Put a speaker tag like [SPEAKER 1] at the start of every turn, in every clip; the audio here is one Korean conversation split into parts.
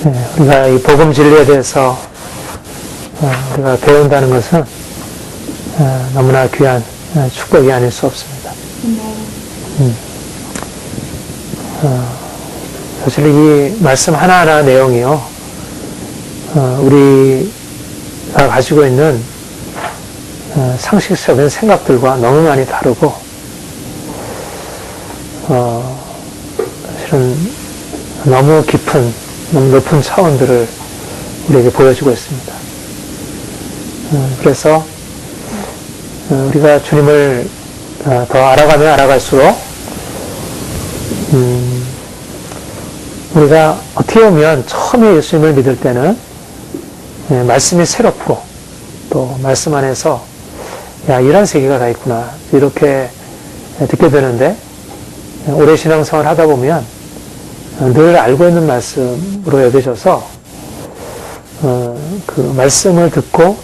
[SPEAKER 1] 우리가 이 복음 진리에 대해서 우리가 배운다는 것은 너무나 귀한 축복이 아닐 수 없습니다. 사실 이 말씀 하나하나 내용이요, 우리가 가지고 있는 상식적인 생각들과 너무 많이 다르고, 사실은 너무 깊은, 너무 높은 차원들을 우리에게 보여주고 있습니다. 그래서 우리가 주님을 더 알아가면 알아갈수록 우리가 어떻게 보면 처음에 예수님을 믿을 때는 말씀이 새롭고, 또 말씀 안에서 야, 이런 세계가 다 있구나 이렇게 듣게 되는데, 오래 신앙생활 하다 보면 늘 알고 있는 말씀으로 여겨져서 그 말씀을 듣고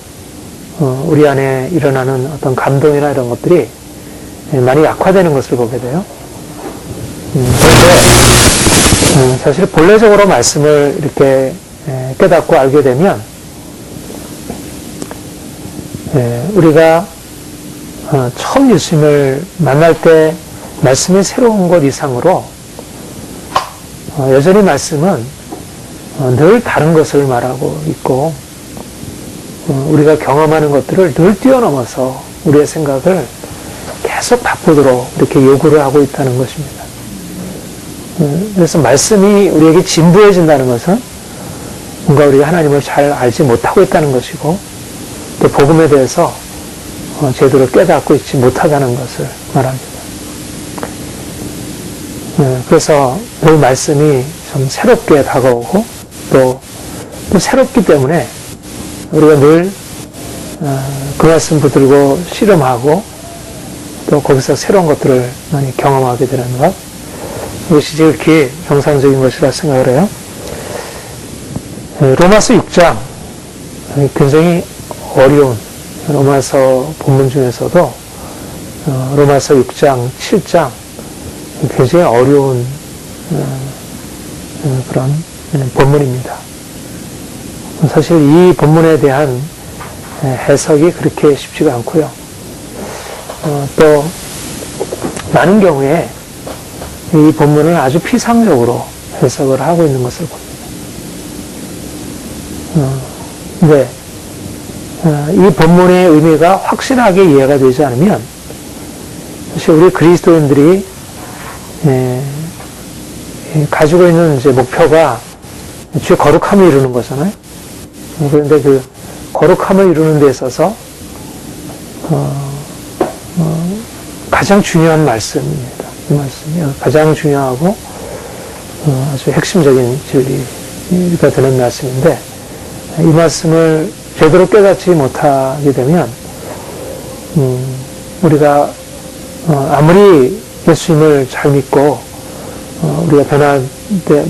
[SPEAKER 1] 우리 안에 일어나는 어떤 감동이나 이런 것들이 많이 약화되는 것을 보게 돼요. 그런데 사실 본래적으로 말씀을 이렇게 깨닫고 알게 되면 우리가 처음 예수님을 만날 때 말씀이 새로운 것 이상으로 여전히 말씀은 늘 다른 것을 말하고 있고, 우리가 경험하는 것들을 늘 뛰어넘어서 우리의 생각을 계속 바꾸도록 이렇게 요구를 하고 있다는 것입니다. 그래서 말씀이 우리에게 진부해진다는 것은 뭔가 우리가 하나님을 잘 알지 못하고 있다는 것이고, 또 복음에 대해서 제대로 깨닫고 있지 못하다는 것을 말합니다. 그래서 늘 말씀이 좀 새롭게 다가오고, 또 새롭기 때문에 우리가 늘 그 말씀 붙들고 실험하고, 또 거기서 새로운 것들을 많이 경험하게 되는 것, 이것이 지극히 정상적인 것이라 생각을 해요. 로마서 6장, 굉장히 어려운, 로마서 본문 중에서도 로마서 6장, 7장, 굉장히 어려운 그런 본문입니다. 사실 이 본문에 대한 해석이 그렇게 쉽지가 않고요. 또 많은 경우에 이 본문을 아주 피상적으로 해석을 하고 있는 것을 봅니다. 근데 이 본문의 의미가 확실하게 이해가 되지 않으면 사실 우리 그리스도인들이 가지고 있는 이제 목표가 주의 거룩함을 이루는 거잖아요. 그런데 그 거룩함을 이루는 데 있어서 가장 중요한 말씀입니다. 이 말씀이 가장 중요하고 아주 핵심적인 진리가 되는 말씀인데, 이 말씀을 제대로 깨닫지 못하게 되면 우리가 아무리 예수님을 잘 믿고 우리가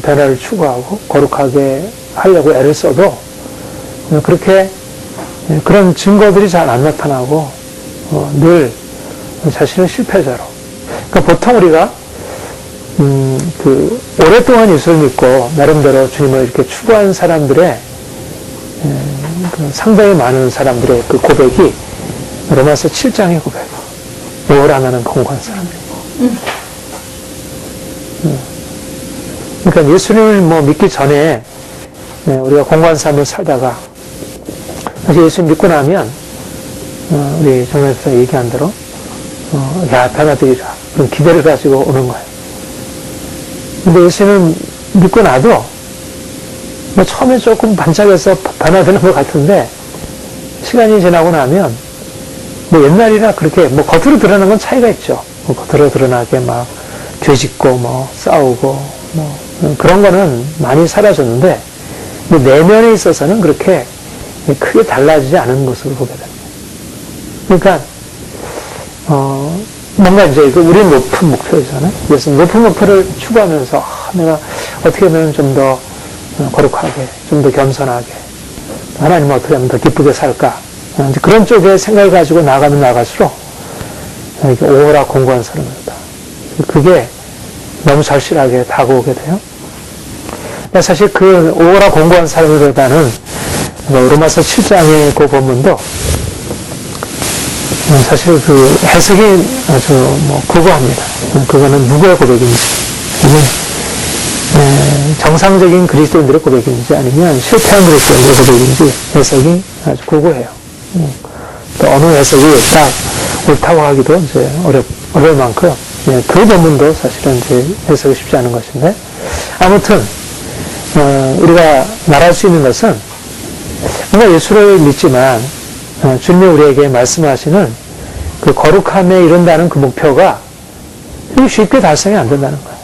[SPEAKER 1] 변화를 추구하고 거룩하게 하려고 애를 써도 그렇게 그런 증거들이 잘 안 나타나고 늘 자신은 실패자로. 그러니까 보통 우리가 오랫동안 예수를 믿고 나름대로 주님을 이렇게 추구한 사람들의 상당히 많은 사람들의 그 고백이 로마서 7장의 고백. 뭘 안 하는 공고한 사람들이고. 그러니까 예수님을 믿기 전에 우리가 공고한 삶을 살다가 사실 예수님 믿고 나면 우리 정말 얘기한 대로 야, 변화되리라. 그런 기대를 가지고 오는 거예요. 근데 예수님을 믿고 나도 처음에 조금 반짝여서 변화되는 것 같은데 시간이 지나고 나면 옛날이라 그렇게 겉으로 드러나는 건 차이가 있죠. 겉으로 드러나게 막 죄짓고 싸우고 그런 거는 많이 사라졌는데 내면에 있어서는 그렇게 크게 달라지지 않은 것으로 보게 됩니다. 그러니까 뭔가 이제 우리는 높은 목표잖아요. 그래서 높은 목표를 추구하면서 내가 어떻게 하면 좀 더 거룩하게, 좀 더 겸손하게, 하나님은 어떻게 하면 더 기쁘게 살까, 이제 그런 쪽에 생각을 가지고 나가면 나갈수록 이렇게 오호라 공고한 사람이다. 그게 너무 절실하게 다가오게 돼요. 사실 그 오라 공부한 사람들보다는 로마서 7장의 그 본문도 사실 그 해석이 아주 구구합니다. 그거는 누구의 고백인지, 아니면 정상적인 그리스도인들의 고백인지, 아니면 실패한 그리스도인들의 고백인지 해석이 아주 구구해요. 또 어느 해석이 딱 옳다고 하기도 이제 어려울 만큼, 그 본문도 사실은 이제 해석이 쉽지 않은 것인데, 아무튼 우리가 말할 수 있는 것은 뭔가 예수를 믿지만 주님이 우리에게 말씀하시는 그 거룩함에 이른다는 그 목표가 쉽게 달성이 안 된다는 거예요.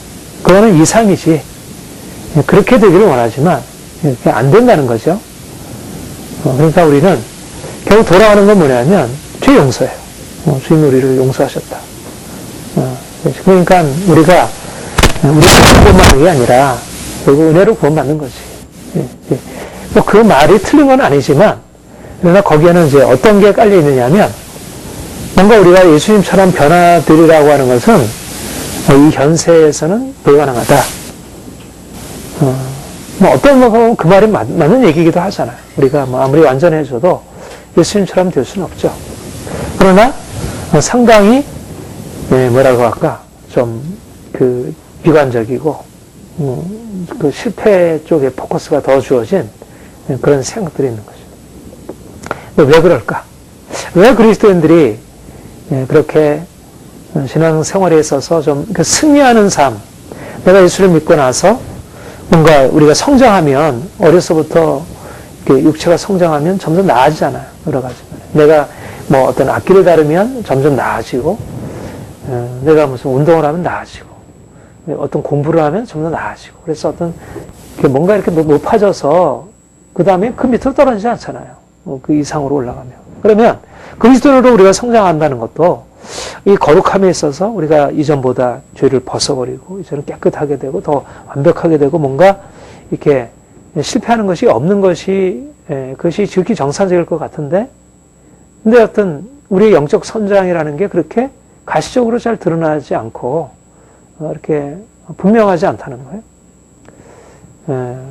[SPEAKER 1] 그거는 이상이지. 그렇게 되기를 원하지만 그게 안 된다는 거죠. 그러니까 우리는 결국 돌아가는 건 뭐냐면 죄 용서예요. 주님이 우리를 용서하셨다. 그러니까 우리가 구원받는 게 아니라 결국 은혜로 구원받는 거지. 그 말이 틀린 건 아니지만, 그러나 거기에는 이제 어떤 게 깔려 있느냐면, 뭔가 우리가 예수님처럼 변화되리라고 하는 것은 이 현세에서는 불가능하다. 어떤 그 말이 맞는 얘기이기도 하잖아요. 우리가 아무리 완전해져도 예수님처럼 될 수는 없죠. 그러나 상당히 뭐라고 할까, 좀 비관적이고 그 실패 쪽에 포커스가 더 주어진 그런 생각들이 있는 거죠. 왜 그럴까? 왜 그리스도인들이 그렇게 신앙생활에 있어서 좀 승리하는 삶, 내가 예수를 믿고 나서 뭔가 우리가 성장하면, 어려서부터 육체가 성장하면 점점 나아지잖아요. 여러 가지. 내가 어떤 악기를 다루면 점점 나아지고, 내가 무슨 운동을 하면 나아지고, 어떤 공부를 하면 점점 나아지고, 그래서 뭔가 이렇게 높아져서 그 다음에 그 밑으로 떨어지지 않잖아요. 그 이상으로 올라가면. 그러면 그리스도인으로 우리가 성장한다는 것도 이 거룩함에 있어서 우리가 이전보다 죄를 벗어버리고 이제는 깨끗하게 되고 더 완벽하게 되고 뭔가 이렇게 실패하는 것이 없는 것이 그것이 지극히 정상적일 것 같은데, 근데 어떤 우리의 영적 성장이라는 게 그렇게 가시적으로 잘 드러나지 않고 이렇게 분명하지 않다는 거예요.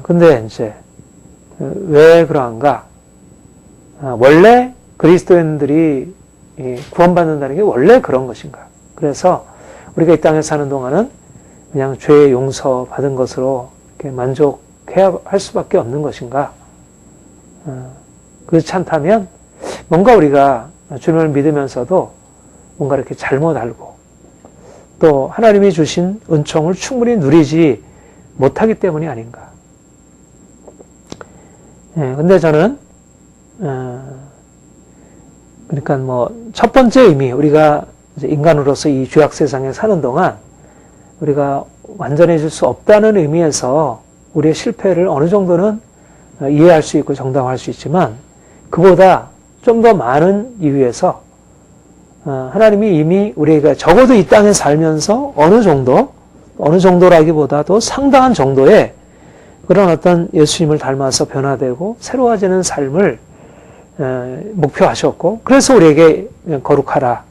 [SPEAKER 1] 근데 이제 왜 그러한가? 원래 그리스도인들이 구원받는다는 게 원래 그런 것인가? 그래서 우리가 이 땅에 사는 동안은 그냥 죄의 용서 받은 것으로 이렇게 만족해야 할 수밖에 없는 것인가? 그렇지 않다면 뭔가 우리가 주님을 믿으면서도 뭔가 이렇게 잘못 알고 또 하나님이 주신 은총을 충분히 누리지 못하기 때문이 아닌가? 근데 저는 그러니까 첫 번째 의미, 우리가 이제 인간으로서 이 죄악 세상에 사는 동안 우리가 완전해질 수 없다는 의미에서 우리의 실패를 어느 정도는 이해할 수 있고 정당화할 수 있지만, 그보다 좀 더 많은 이유에서 하나님이 이미 우리가 적어도 이 땅에 살면서 어느 정도라기보다도 상당한 정도의 그런 어떤 예수님을 닮아서 변화되고 새로워지는 삶을 목표하셨고, 그래서 우리에게 거룩하라,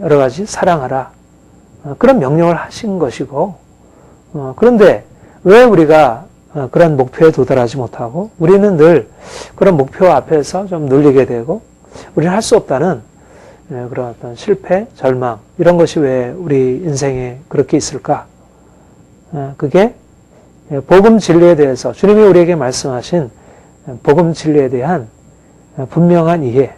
[SPEAKER 1] 여러 가지 사랑하라, 그런 명령을 하신 것이고, 그런데 왜 우리가 그런 목표에 도달하지 못하고 우리는 늘 그런 목표 앞에서 좀 눌리게 되고 우리는 할 수 없다는 그런 어떤 실패, 절망, 이런 것이 왜 우리 인생에 그렇게 있을까? 그게 복음 진리에 대해서 주님이 우리에게 말씀하신 복음 진리에 대한 분명한 이해,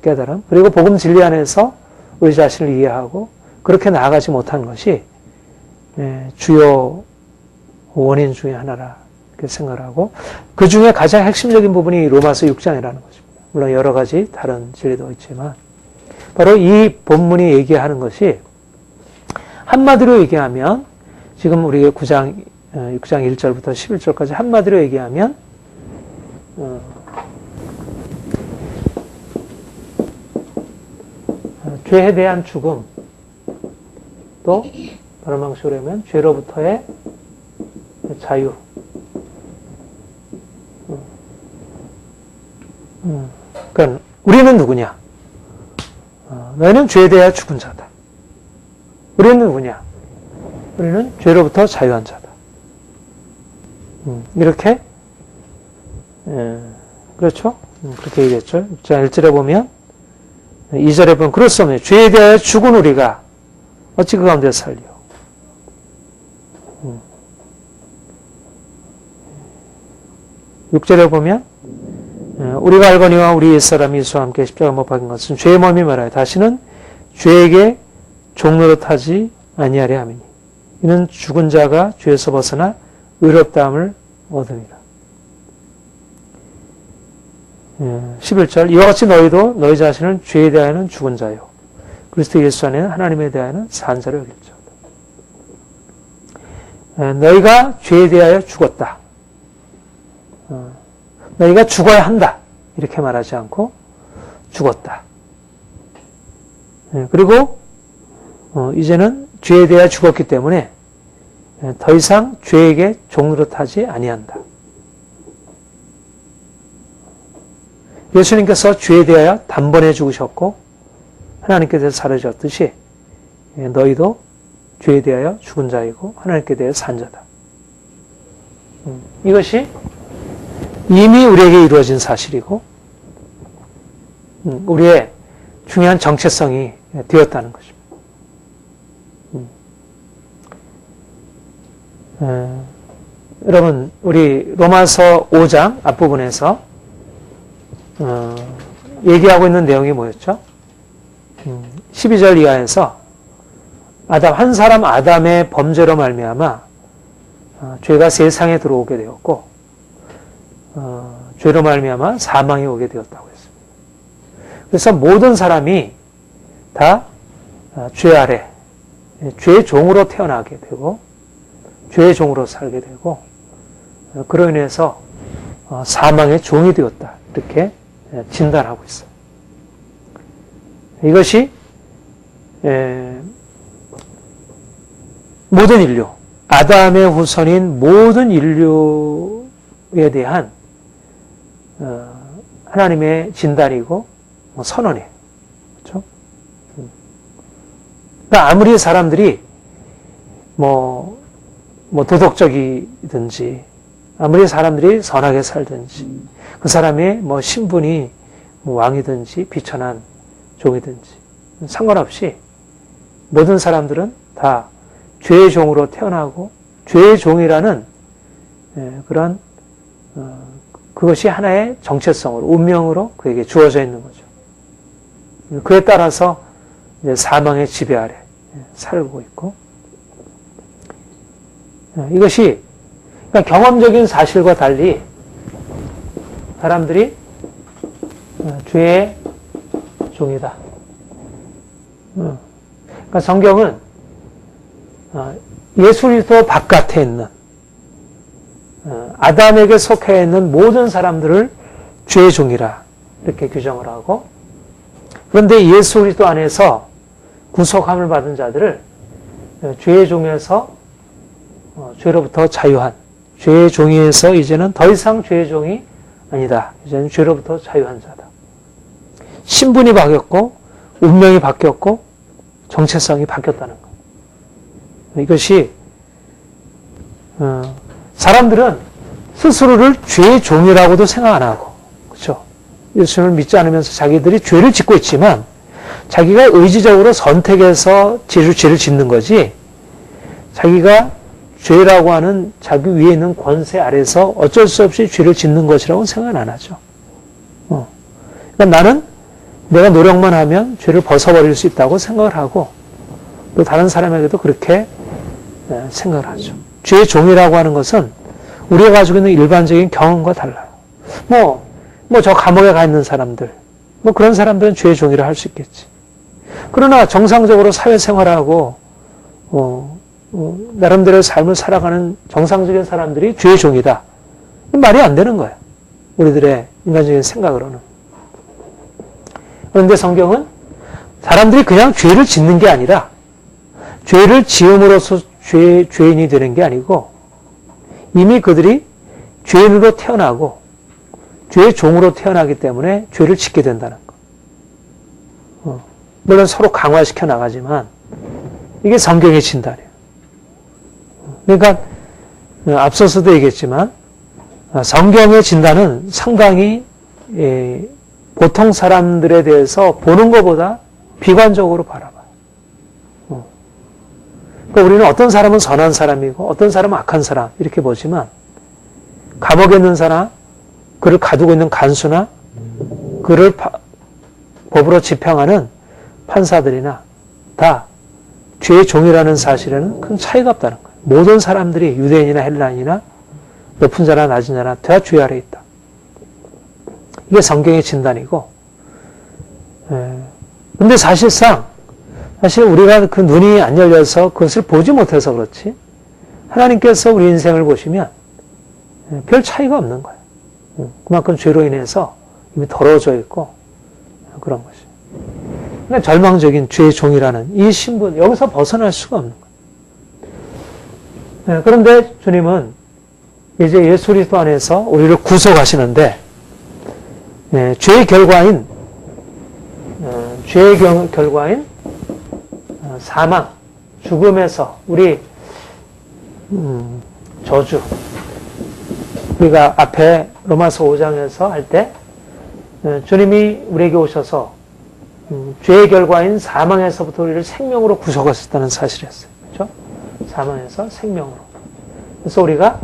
[SPEAKER 1] 깨달음, 그리고 복음 진리 안에서 우리 자신을 이해하고 그렇게 나아가지 못한 것이 주요 원인 중에 하나라 이렇게 생각하고, 그 중에 가장 핵심적인 부분이 로마서 6장이라는 것입니다. 물론 여러 가지 다른 진리도 있지만 바로 이 본문이 얘기하는 것이, 한마디로 얘기하면 지금 우리 6장 1절부터 11절까지 한마디로 얘기하면 죄에 대한 죽음, 또 다른 방식으로 하면 죄로부터의 자유. 그러니까 우리는 누구냐? 너희는 죄에 대하여 죽은 자다. 우리는 누구냐? 우리는 죄로부터 자유한 자다. 이렇게, 그렇죠? 그렇게 얘기했죠. 자, 1절에 보면, 2절에 보면, 그럴 수 없네. 죄에 대하여 죽은 우리가 어찌 그 가운데 살려. 6절에 보면, 우리가 알거니와 우리 옛사람이 예수와 함께 십자가 못 박힌 것은 죄의 몸이 말하여 다시는 죄에게 종노릇하지 아니하려 함이니 이는 죽은 자가 죄에서 벗어나 의롭다함을 얻으리라. 11절 이와 같이 너희도 너희 자신은 죄에 대하여는 죽은 자요 그리스도 예수 안에는 하나님에 대하여는 산 자로 여길지어다. 너희가 죄에 대하여 죽었다. 너희가 죽어야 한다. 이렇게 말하지 않고 죽었다. 그리고 이제는 죄에 대하여 죽었기 때문에 더 이상 죄에게 종노릇하지 아니한다. 예수님께서 죄에 대하여 단번에 죽으셨고 하나님께서 살아주셨듯이 너희도 죄에 대하여 죽은 자이고 하나님께 대하여 산 자다. 이것이 이미 우리에게 이루어진 사실이고 우리의 중요한 정체성이 되었다는 것입니다. 여러분 우리 로마서 5장 앞부분에서 얘기하고 있는 내용이 뭐였죠? 12절 이하에서 한 사람 아담의 범죄로 말미암아 죄가 세상에 들어오게 되었고 죄로 말미암아 사망이 오게 되었다고 했습니다. 그래서 모든 사람이 다 죄 아래, 죄의 종으로 태어나게 되고 죄의 종으로 살게 되고 그로 인해서 사망의 종이 되었다. 이렇게 진단하고 있어요. 이것이 모든 인류, 아담의 후손인 모든 인류에 대한 하나님의 진단이고 선언이에요. 그렇죠? 그러니까 아무리 사람들이 뭐 도덕적이든지 아무리 사람들이 선하게 살든지 그 사람의 신분이 왕이든지 비천한 종이든지 상관없이 모든 사람들은 다 죄의 종으로 태어나고 죄의 종이라는 그런 그것이 하나의 정체성으로 운명으로 그에게 주어져 있는 거죠. 그에 따라서 이제 사망의 지배 아래 살고 있고 이것이 그러니까 경험적인 사실과 달리 사람들이 죄의 종이다. 그러니까 성경은 예수 그리스도 바깥에 있는 아담에게 속해 있는 모든 사람들을 죄의 종이라 이렇게 규정을 하고 그런데 예수 그리스도 안에서 구속함을 받은 자들을 죄의 종에서 죄로부터 자유한 죄의 종에서 이제는 더 이상 죄의 종이 아니다. 이제는 죄로부터 자유한 자다. 신분이 바뀌었고 운명이 바뀌었고 정체성이 바뀌었다는 것. 이것이 사람들은 스스로를 죄의 종이라고도 생각 안 하고 그렇죠? 예수님을 믿지 않으면서 자기들이 죄를 짓고 있지만 자기가 의지적으로 선택해서 죄를 짓는 거지 자기가 죄라고 하는 자기 위에 있는 권세 아래서 어쩔 수 없이 죄를 짓는 것이라고는 생각 안 하죠. 그러니까 나는 내가 노력만 하면 죄를 벗어버릴 수 있다고 생각을 하고 또 다른 사람에게도 그렇게 생각을 하죠. 죄의 종이라고 하는 것은 우리가 가지고 있는 일반적인 경험과 달라요. 저 감옥에 가 있는 사람들, 그런 사람들은 죄의 종이라 할 수 있겠지. 그러나 정상적으로 사회생활하고 나름대로의 삶을 살아가는 정상적인 사람들이 죄의 종이다. 말이 안 되는 거예요. 우리들의 인간적인 생각으로는. 그런데 성경은 사람들이 그냥 죄를 짓는 게 아니라 죄를 지음으로써 죄인이 되는 게 아니고 이미 그들이 죄인으로 태어나고 죄의 종으로 태어나기 때문에 죄를 짓게 된다는 거. 물론 서로 강화시켜 나가지만 이게 성경의 진단이에요. 그러니까 앞서서도 얘기했지만 성경의 진단은 상당히 보통 사람들에 대해서 보는 것보다 비관적으로 바라봐요. 그러니까 우리는 어떤 사람은 선한 사람이고 어떤 사람은 악한 사람 이렇게 보지만 감옥에 있는 사람, 그를 가두고 있는 간수나 그를 법으로 집행하는 판사들이나 다 죄의 종이라는 사실에는 큰 차이가 없다는 거예요. 모든 사람들이 유대인이나 헬라인이나 높은 자나 낮은 자나 다 죄 아래 있다. 이게 성경의 진단이고, 근데 사실 우리가 그 눈이 안 열려서 그것을 보지 못해서 그렇지, 하나님께서 우리 인생을 보시면 별 차이가 없는 거예요. 그만큼 죄로 인해서 이미 더러워져 있고 그런 것이. 그러니까 절망적인 죄의 종이라는 이 신분, 여기서 벗어날 수가 없는 거예요. 그런데 주님은 이제 예수 그리스도 안에서 우리를 구속하시는데, 죄의 결과인 사망, 죽음에서 우리 저주, 우리가 앞에 로마서 5장에서 할 때 주님이 우리에게 오셔서 죄의 결과인 사망에서부터 우리를 생명으로 구속하셨다는 사실이었어요. 그렇죠? 사망에서 생명으로. 그래서 우리가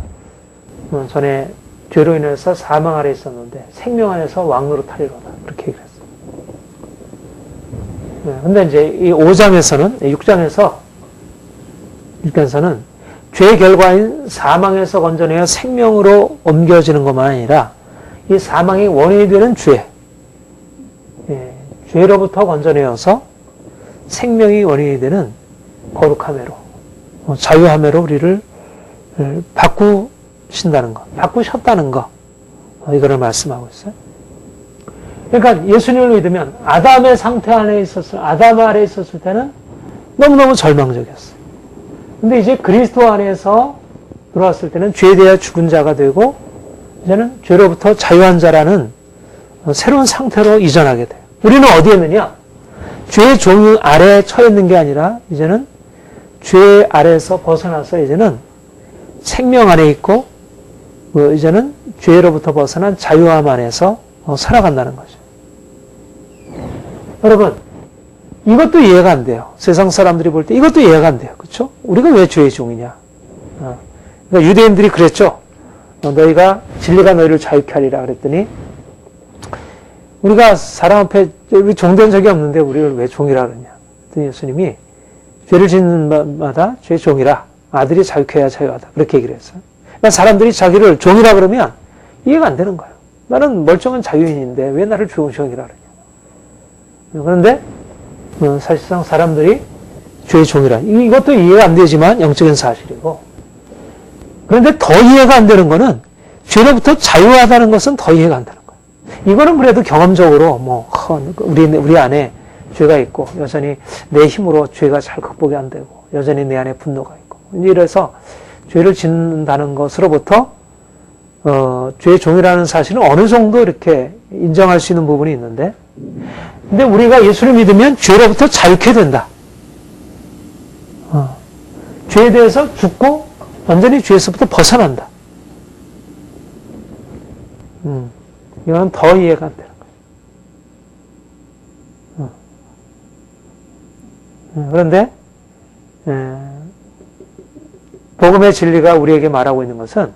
[SPEAKER 1] 전에 죄로 인해서 사망 아래 있었는데 생명 안에서 왕노릇 하리로다. 그렇게 얘기를 했어요. 근데 이제 이 5장에서는, 6장에서는 죄의 결과인 사망에서 건져내어 생명으로 옮겨지는 것만 아니라 이 사망의 원인이 되는 죄로부터 건져내어서 생명이 원인이 되는 거룩함으로, 자유함으로 우리를 바꾸신다는 것, 바꾸셨다는 것, 이거를 말씀하고 있어요. 그러니까 예수님을 믿으면 아담의 상태 안에 아담 아래 있었을 때는 너무너무 절망적이었어요. 근데 이제 그리스도 안에서 들어왔을 때는 죄에 대해 죽은 자가 되고, 이제는 죄로부터 자유한 자라는 새로운 상태로 이전하게 돼요. 우리는 어디에 있느냐? 죄의 종 아래에 처해 있는 게 아니라, 이제는 죄 아래에서 벗어나서 이제는 생명 안에 있고, 이제는 죄로부터 벗어난 자유함 안에서 살아간다는 거죠. 여러분, 이것도 이해가 안 돼요. 세상 사람들이 볼 때 이것도 이해가 안 돼요. 그렇죠? 우리가 왜 죄의 종이냐? 그러니까 유대인들이 그랬죠. 너희가 진리가 너희를 자유케 하리라 그랬더니, 우리가 사람 앞에 우리 종된 적이 없는데 우리를 왜 종이라 그러냐? 그랬더니 예수님이 죄를 짓는 마다 죄의 종이라, 아들이 자유케 해야 자유하다. 그렇게 얘기를 했어요. 그러니까 사람들이 자기를 종이라 그러면 이해가 안 되는 거예요. 나는 멀쩡한 자유인인데 왜 나를 종이라 그러냐? 그런데 사실상 사람들이 죄의 종이라, 이것도 이해가 안 되지만 영적인 사실이고, 그런데 더 이해가 안 되는 거는 죄로부터 자유하다는 것은 더 이해가 안 되는 거예요. 이거는 그래도 경험적으로 우리 안에 죄가 있고, 여전히 내 힘으로 죄가 잘 극복이 안 되고, 여전히 내 안에 분노가 있고, 이래서 죄를 짓는다는 것으로부터 죄의 종이라는 사실은 어느 정도 이렇게 인정할 수 있는 부분이 있는데, 근데 우리가 예수를 믿으면 죄로부터 자유케 된다. 죄에 대해서 죽고 완전히 죄에서부터 벗어난다. 이건 더 이해가 안 되는 거예요. 그런데 복음의 진리가 우리에게 말하고 있는 것은,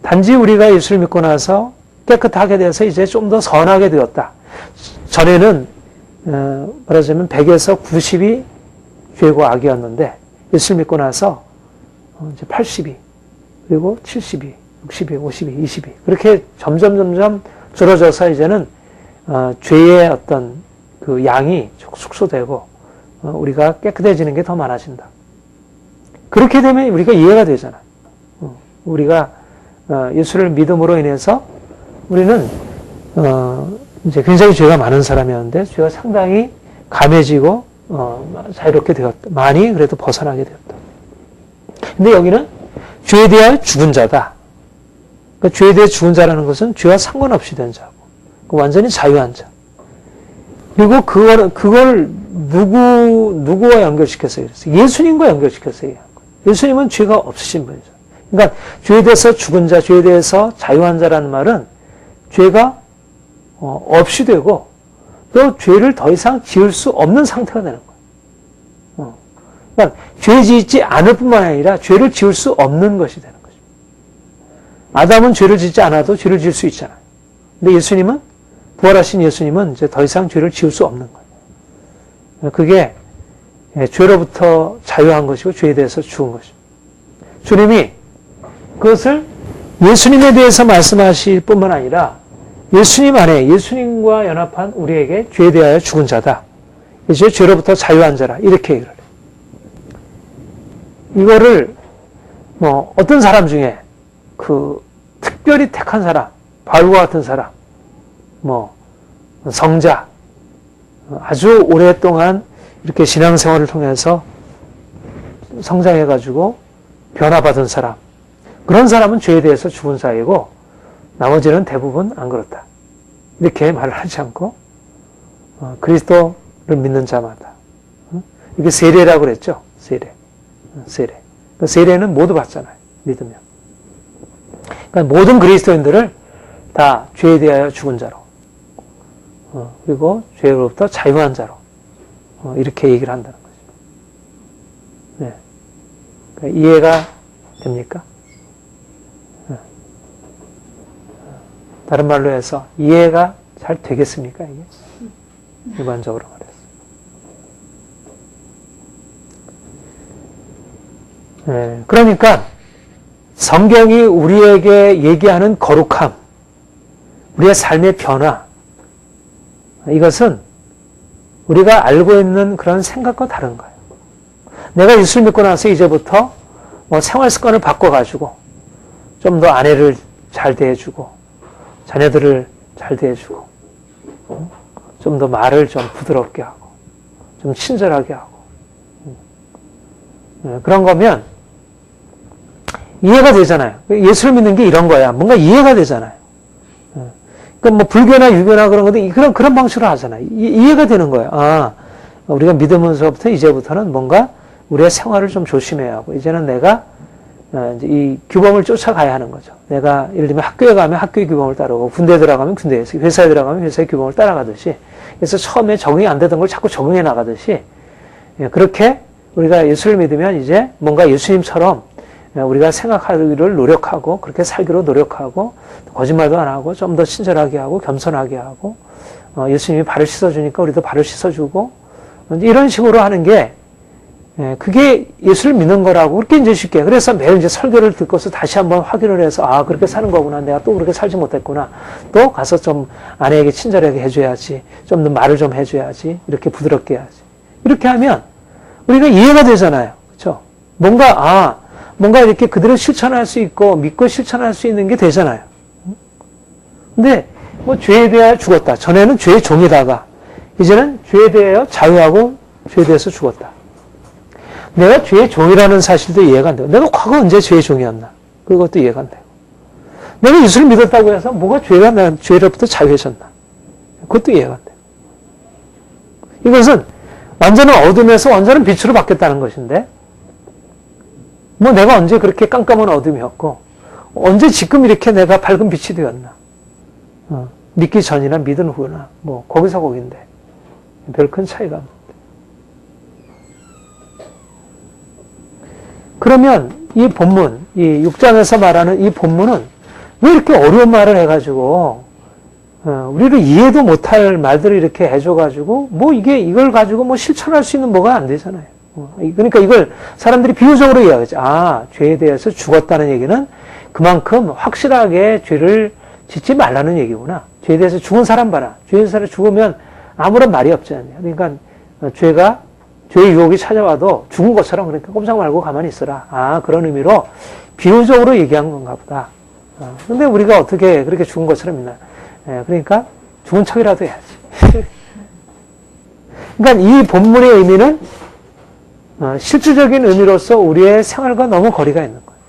[SPEAKER 1] 단지 우리가 예수를 믿고 나서 깨끗하게 돼서 이제 좀 더 선하게 되었다. 전에는 말하자면 100에서 90이 죄고 악이었는데, 예수를 믿고 나서 이제 80이, 그리고 70이, 60이, 52, 22 그렇게 점점 줄어져서 이제는 죄의 어떤 그 양이 축소되고 우리가 깨끗해지는 게 더 많아진다. 그렇게 되면 우리가 이해가 되잖아. 우리가 예수를 믿음으로 인해서 우리는 이제 굉장히 죄가 많은 사람이었는데 죄가 상당히 감해지고 자유롭게 되었다. 많이 그래도 벗어나게 되었다. 근데 여기는 죄에 대하여 죽은 자다. 그러니까 죄에 대해 죽은 자라는 것은 죄와 상관없이 된 자고, 완전히 자유한 자. 그리고 그걸 누구와 연결시켜서 얘기했어요? 예수님과 연결시켜서 얘기한 거예요. 예수님은 죄가 없으신 분이죠. 그러니까 죄에 대해서 죽은 자, 죄에 대해서 자유한 자라는 말은 죄가 없이 되고 또 죄를 더 이상 지을 수 없는 상태가 되는 거예요. 그러니까 죄 짓지 않을 뿐만 아니라 죄를 지을 수 없는 것이 되는 거죠. 아담은 죄를 짓지 않아도 죄를 지을 수 있잖아요. 근데 예수님은, 부활하신 예수님은 이제 더 이상 죄를 지을 수 없는 거예요. 그게 죄로부터 자유한 것이고 죄에 대해서 죽은 것입니다. 주님이 그것을 예수님에 대해서 말씀하실 뿐만 아니라 예수님 안에, 예수님과 연합한 우리에게 죄에 대하여 죽은 자다. 이제 죄로부터 자유한 자라. 이렇게 얘기를 해요. 이거를 어떤 사람 중에 특별히 택한 사람, 바울과 같은 사람, 성자, 아주 오랫동안 이렇게 신앙생활을 통해서 성장해가지고 변화받은 사람, 그런 사람은 죄에 대해서 죽은 사이고 나머지는 대부분 안 그렇다. 이렇게 말을 하지 않고 그리스도를 믿는 자마다. 이게 세례라고 그랬죠. 세례. 세례는 모두 받잖아요. 믿으면. 그러니까 모든 그리스도인들을 다 죄에 대하여 죽은 자로, 그리고 죄로부터 자유한 자로 이렇게 얘기를 한다는 거죠. 네. 그러니까 이해가 됩니까? 네. 다른 말로 해서 이해가 잘 되겠습니까? 이게 일반적으로 말해서. 네. 그러니까 성경이 우리에게 얘기하는 거룩함, 우리의 삶의 변화, 이것은 우리가 알고 있는 그런 생각과 다른 거예요. 내가 예수를 믿고 나서 이제부터 생활 습관을 바꿔가지고 좀 더 아내를 잘 대해주고 자녀들을 잘 대해주고 좀 더 말을 좀 부드럽게 하고 좀 친절하게 하고 그런 거면 이해가 되잖아요. 예수를 믿는 게 이런 거야. 뭔가 이해가 되잖아요. 그러니까 불교나 유교나 그런 건데 그런 방식으로 하잖아요. 이해가 되는 거예요. 아, 우리가 믿으면서부터 이제부터는 뭔가 우리의 생활을 좀 조심해야 하고 이제는 내가 이제 이 규범을 쫓아가야 하는 거죠. 내가 예를 들면 학교에 가면 학교의 규범을 따르고 군대에 들어가면 군대에서, 회사에 들어가면 회사의 규범을 따라가듯이, 그래서 처음에 적응이 안 되던 걸 자꾸 적응해 나가듯이 그렇게 우리가 예수를 믿으면 이제 뭔가 예수님처럼 우리가 생각하기를 노력하고 그렇게 살기로 노력하고 거짓말도 안 하고 좀 더 친절하게 하고 겸손하게 하고 예수님이 발을 씻어주니까 우리도 발을 씻어주고 이런 식으로 하는 게 그게 예수를 믿는 거라고 그렇게 이제 쉽게. 그래서 매일 이제 설교를 듣고서 다시 한번 확인을 해서 아 그렇게 사는 거구나. 내가 또 그렇게 살지 못했구나. 또 가서 좀 아내에게 친절하게 해줘야지. 좀 더 말을 좀 해줘야지. 이렇게 부드럽게 해야지. 이렇게 하면 우리가 이해가 되잖아요. 그렇죠? 뭔가 이렇게 그대로 실천할 수 있고 믿고 실천할 수 있는 게 되잖아요. 근데 죄에 대하여 죽었다. 전에는 죄의 종이다가 이제는 죄에 대하여 자유하고 죄에 대해서 죽었다. 내가 죄의 종이라는 사실도 이해가 안 되고 내가 과거 언제 죄의 종이었나? 그것도 이해가 안 되고 내가 예수를 믿었다고 해서 뭐가 죄로부터 자유해졌나? 그것도 이해가 안 되고 이것은 완전한 어둠에서 완전한 빛으로 바뀌었다는 것인데 내가 언제 그렇게 깜깜한 어둠이었고 언제 지금 이렇게 내가 밝은 빛이 되었나? 믿기 전이나 믿은 후나 거기서 거긴데 별 큰 차이가 없는데 그러면 이 본문, 이 6장에서 말하는 이 본문은 왜 이렇게 어려운 말을 해가지고 우리를 이해도 못할 말들을 이렇게 해줘가지고 이걸 가지고 실천할 수 있는 뭐가 안 되잖아요. 그러니까 이걸 사람들이 비유적으로 이야기하지. 아, 죄에 대해서 죽었다는 얘기는 그만큼 확실하게 죄를 짓지 말라는 얘기구나. 죄에 대해서 죽은 사람 봐라. 죄에 대해서 죽으면 아무런 말이 없지 않냐. 그러니까 죄의 유혹이 찾아와도 죽은 것처럼 그러니까 꼼짝 말고 가만히 있어라. 아, 그런 의미로 비유적으로 얘기한 건가 보다. 근데 우리가 어떻게 그렇게 죽은 것처럼 있나. 그러니까 죽은 척이라도 해야지. 그러니까 이 본문의 의미는 실질적인 의미로서 우리의 생활과 너무 거리가 있는 거예요.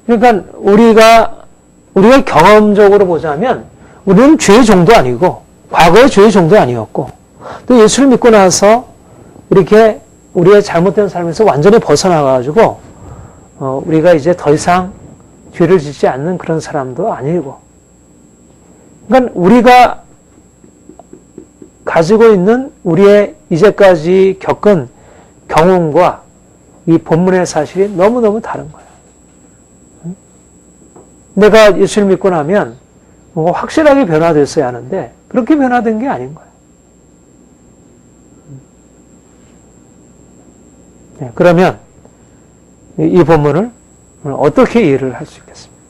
[SPEAKER 1] 그러니까 우리가 경험적으로 보자면 우리는 죄의 종도 아니고 과거의 죄의 종도 아니었고 또 예수를 믿고 나서 이렇게 우리의 잘못된 삶에서 완전히 벗어나가지고 우리가 이제 더 이상 죄를 짓지 않는 그런 사람도 아니고, 그러니까 우리가 가지고 있는 우리의 이제까지 겪은 경험과 이 본문의 사실이 너무너무 다른 거예요. 내가 예수를 믿고 나면 뭔가 확실하게 변화됐어야 하는데 그렇게 변화된 게 아닌 거예요. 네, 그러면 이 본문을 어떻게 이해를 할 수 있겠습니까?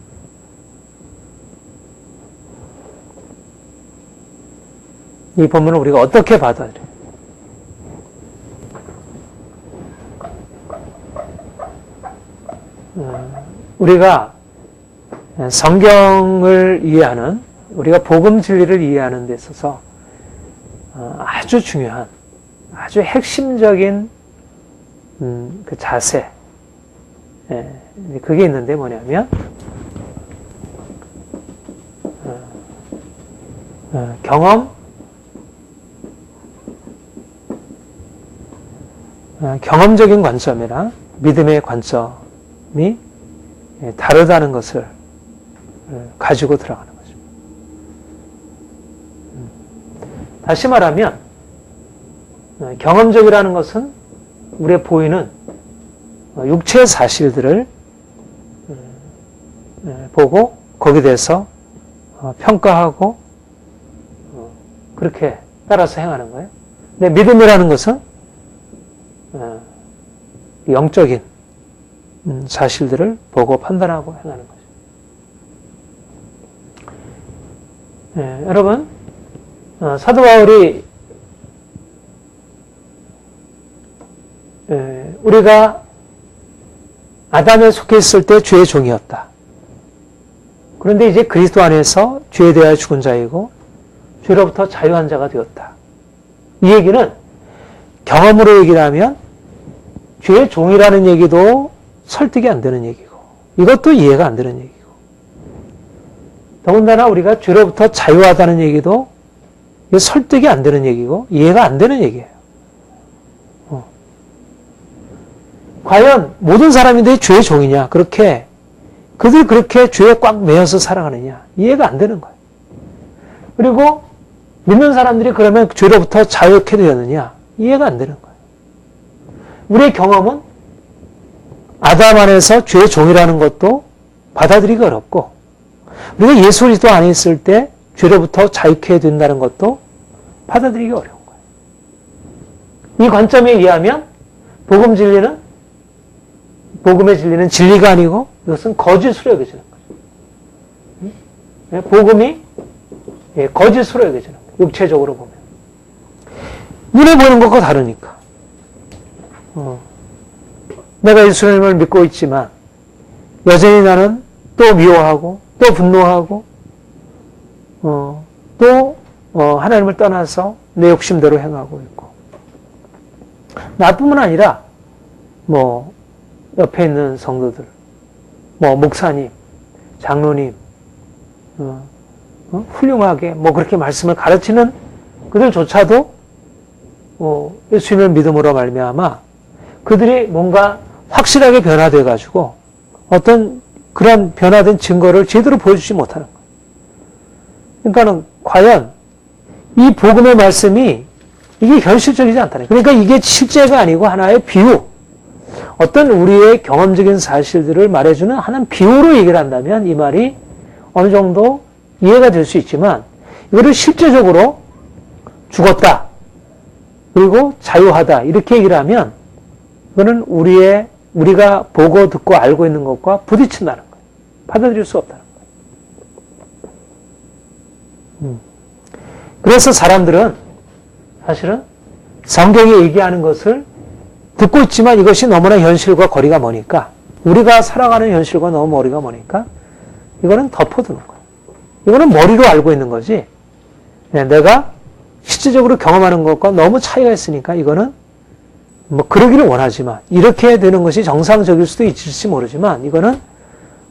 [SPEAKER 1] 이 본문을 우리가 어떻게 받아들여요? 우리가 성경을 이해하는, 우리가 복음 진리를 이해하는 데 있어서 아주 중요한, 아주 핵심적인 그 자세, 그게 있는데 뭐냐면 경험적인 관점이랑 믿음의 관점이 다르다는 것을 가지고 들어가는 거죠. 다시 말하면 경험적이라는 것은 우리의 보이는 육체의 사실들을 보고 거기에 대해서 평가하고 그렇게 따라서 행하는 거예요. 근데 믿음이라는 것은 영적인 사실들을 보고 판단하고 행하는 거죠. 여러분, 사도 바울이 우리가 아담에 속해 있을 때 죄의 종이었다. 그런데 이제 그리스도 안에서 죄에 대하여 죽은 자이고 죄로부터 자유한 자가 되었다. 이 얘기는 경험으로 얘기를 하면 죄의 종이라는 얘기도 설득이 안 되는 얘기고 이것도 이해가 안 되는 얘기고, 더군다나 우리가 죄로부터 자유하다는 얘기도 설득이 안 되는 얘기고 이해가 안 되는 얘기예요. 과연 모든 사람인데 죄의 종이냐? 그들 그렇게 죄에 꽉 매여서 살아가느냐? 이해가 안 되는 거예요. 그리고 믿는 사람들이 그러면 죄로부터 자유케 되었느냐? 이해가 안 되는 거예요. 우리의 경험은 아담 안에서 죄의 종이라는 것도 받아들이기 어렵고, 우리가 예수 그리스도 안에 있을 때 죄로부터 자유케 된다는 것도 받아들이기 어려운 거예요. 이 관점에 의하면 복음의 진리는 진리가 아니고 이것은 거짓으로 여겨지는 거죠. 복음이 거짓으로 여겨지는 거예요. 육체적으로 보면. 눈에 보이는 것과 다르니까. 내가 예수님을 믿고 있지만 여전히 나는 또 미워하고 또 분노하고 또 하나님을 떠나서 내 욕심대로 행하고 있고, 나뿐만 아니라 옆에 있는 성도들, 목사님, 장로님, 훌륭하게 그렇게 말씀을 가르치는 그들조차도 예수님을 믿음으로 말미암아 그들이 뭔가 확실하게 변화돼 가지고 어떤 그런 변화된 증거를 제대로 보여주지 못하는 거예요. 그러니까는 과연 이 복음의 말씀이 이게 현실적이지 않다는 거예요. 그러니까 이게 실제가 아니고 하나의 비유, 어떤 우리의 경험적인 사실들을 말해주는 하나의 비유로 얘기를 한다면 이 말이 어느 정도 이해가 될 수 있지만, 이거를 실제적으로 죽었다, 그리고 자유하다 이렇게 얘기를 하면 그거는 우리가 보고 듣고 알고 있는 것과 부딪힌다는 거예요. 받아들일 수 없다는 거예요. 그래서 사람들은 사실은 성경이 얘기하는 것을 듣고 있지만 이것이 너무나 현실과 거리가 머니까, 우리가 살아가는 현실과 너무 거리가 머니까 이거는 덮어두는 거예요. 이거는 머리로 알고 있는 거지, 내가 실질적으로 경험하는 것과 너무 차이가 있으니까 이거는 그러기를 원하지만, 이렇게 되는 것이 정상적일 수도 있을지 모르지만 이거는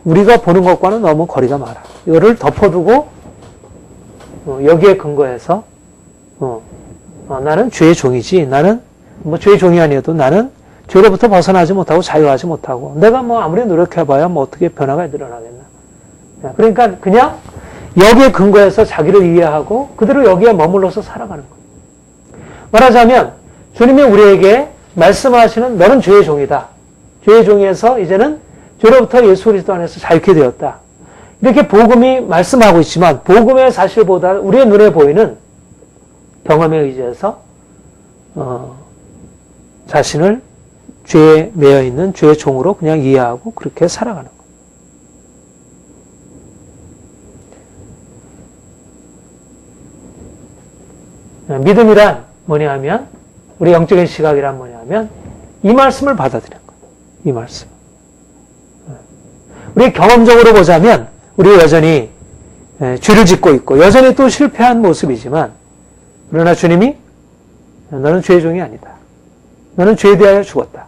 [SPEAKER 1] 우리가 보는 것과는 너무 거리가 많아. 이거를 덮어두고 여기에 근거해서 나는 죄의 종이지, 나는 뭐 죄의 종이 아니어도 나는 죄로부터 벗어나지 못하고 자유하지 못하고 내가 뭐 아무리 노력해봐야 뭐 어떻게 변화가 일어나겠나. 그러니까 그냥 여기에 근거해서 자기를 이해하고 그대로 여기에 머물러서 살아가는 거예요. 말하자면 주님이 우리에게 말씀하시는 너는 죄의 종이다. 죄의 종에서 이제는 죄로부터 예수 그리스도 안에서 자유케 되었다. 이렇게 복음이 말씀하고 있지만 복음의 사실보다 우리의 눈에 보이는 경험에 의지해서 자신을 죄에 매여 있는 죄의 종으로 그냥 이해하고 그렇게 살아가는 거예요. 믿음이란 뭐냐 하면 우리 영적인 시각이란 뭐냐 하면 이 말씀을 받아들이는 거예요. 이 말씀. 우리 경험적으로 보자면 우리 여전히 죄를 짓고 있고 여전히 또 실패한 모습이지만 그러나 주님이 너는 죄의 종이 아니다. 너는 죄에 대하여 죽었다.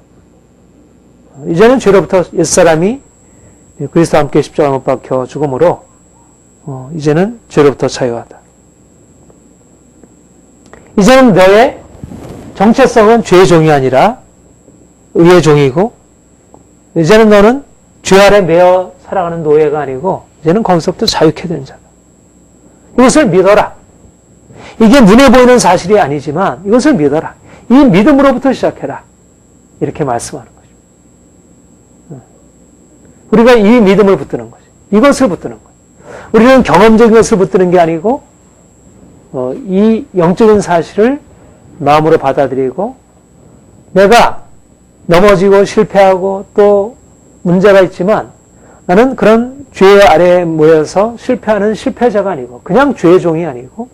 [SPEAKER 1] 이제는 죄로부터 옛사람이 그리스도와 함께 십자가에 못 박혀 죽음으로 이제는 죄로부터 자유하다. 이제는 너의 정체성은 죄의 종이 아니라 의의 종이고 이제는 너는 죄 아래 매어 살아가는 노예가 아니고 이제는 거기서부터 자유케 된 자다. 이것을 믿어라. 이게 눈에 보이는 사실이 아니지만 이것을 믿어라. 이 믿음으로부터 시작해라. 이렇게 말씀하는 거죠. 우리가 이 믿음을 붙드는 거죠. 이것을 붙드는 거죠. 우리는 경험적인 것을 붙드는 게 아니고 이 영적인 사실을 마음으로 받아들이고 내가 넘어지고 실패하고 또 문제가 있지만 나는 그런 죄 아래에 모여서 실패하는 실패자가 아니고 그냥 죄의 종이 아니고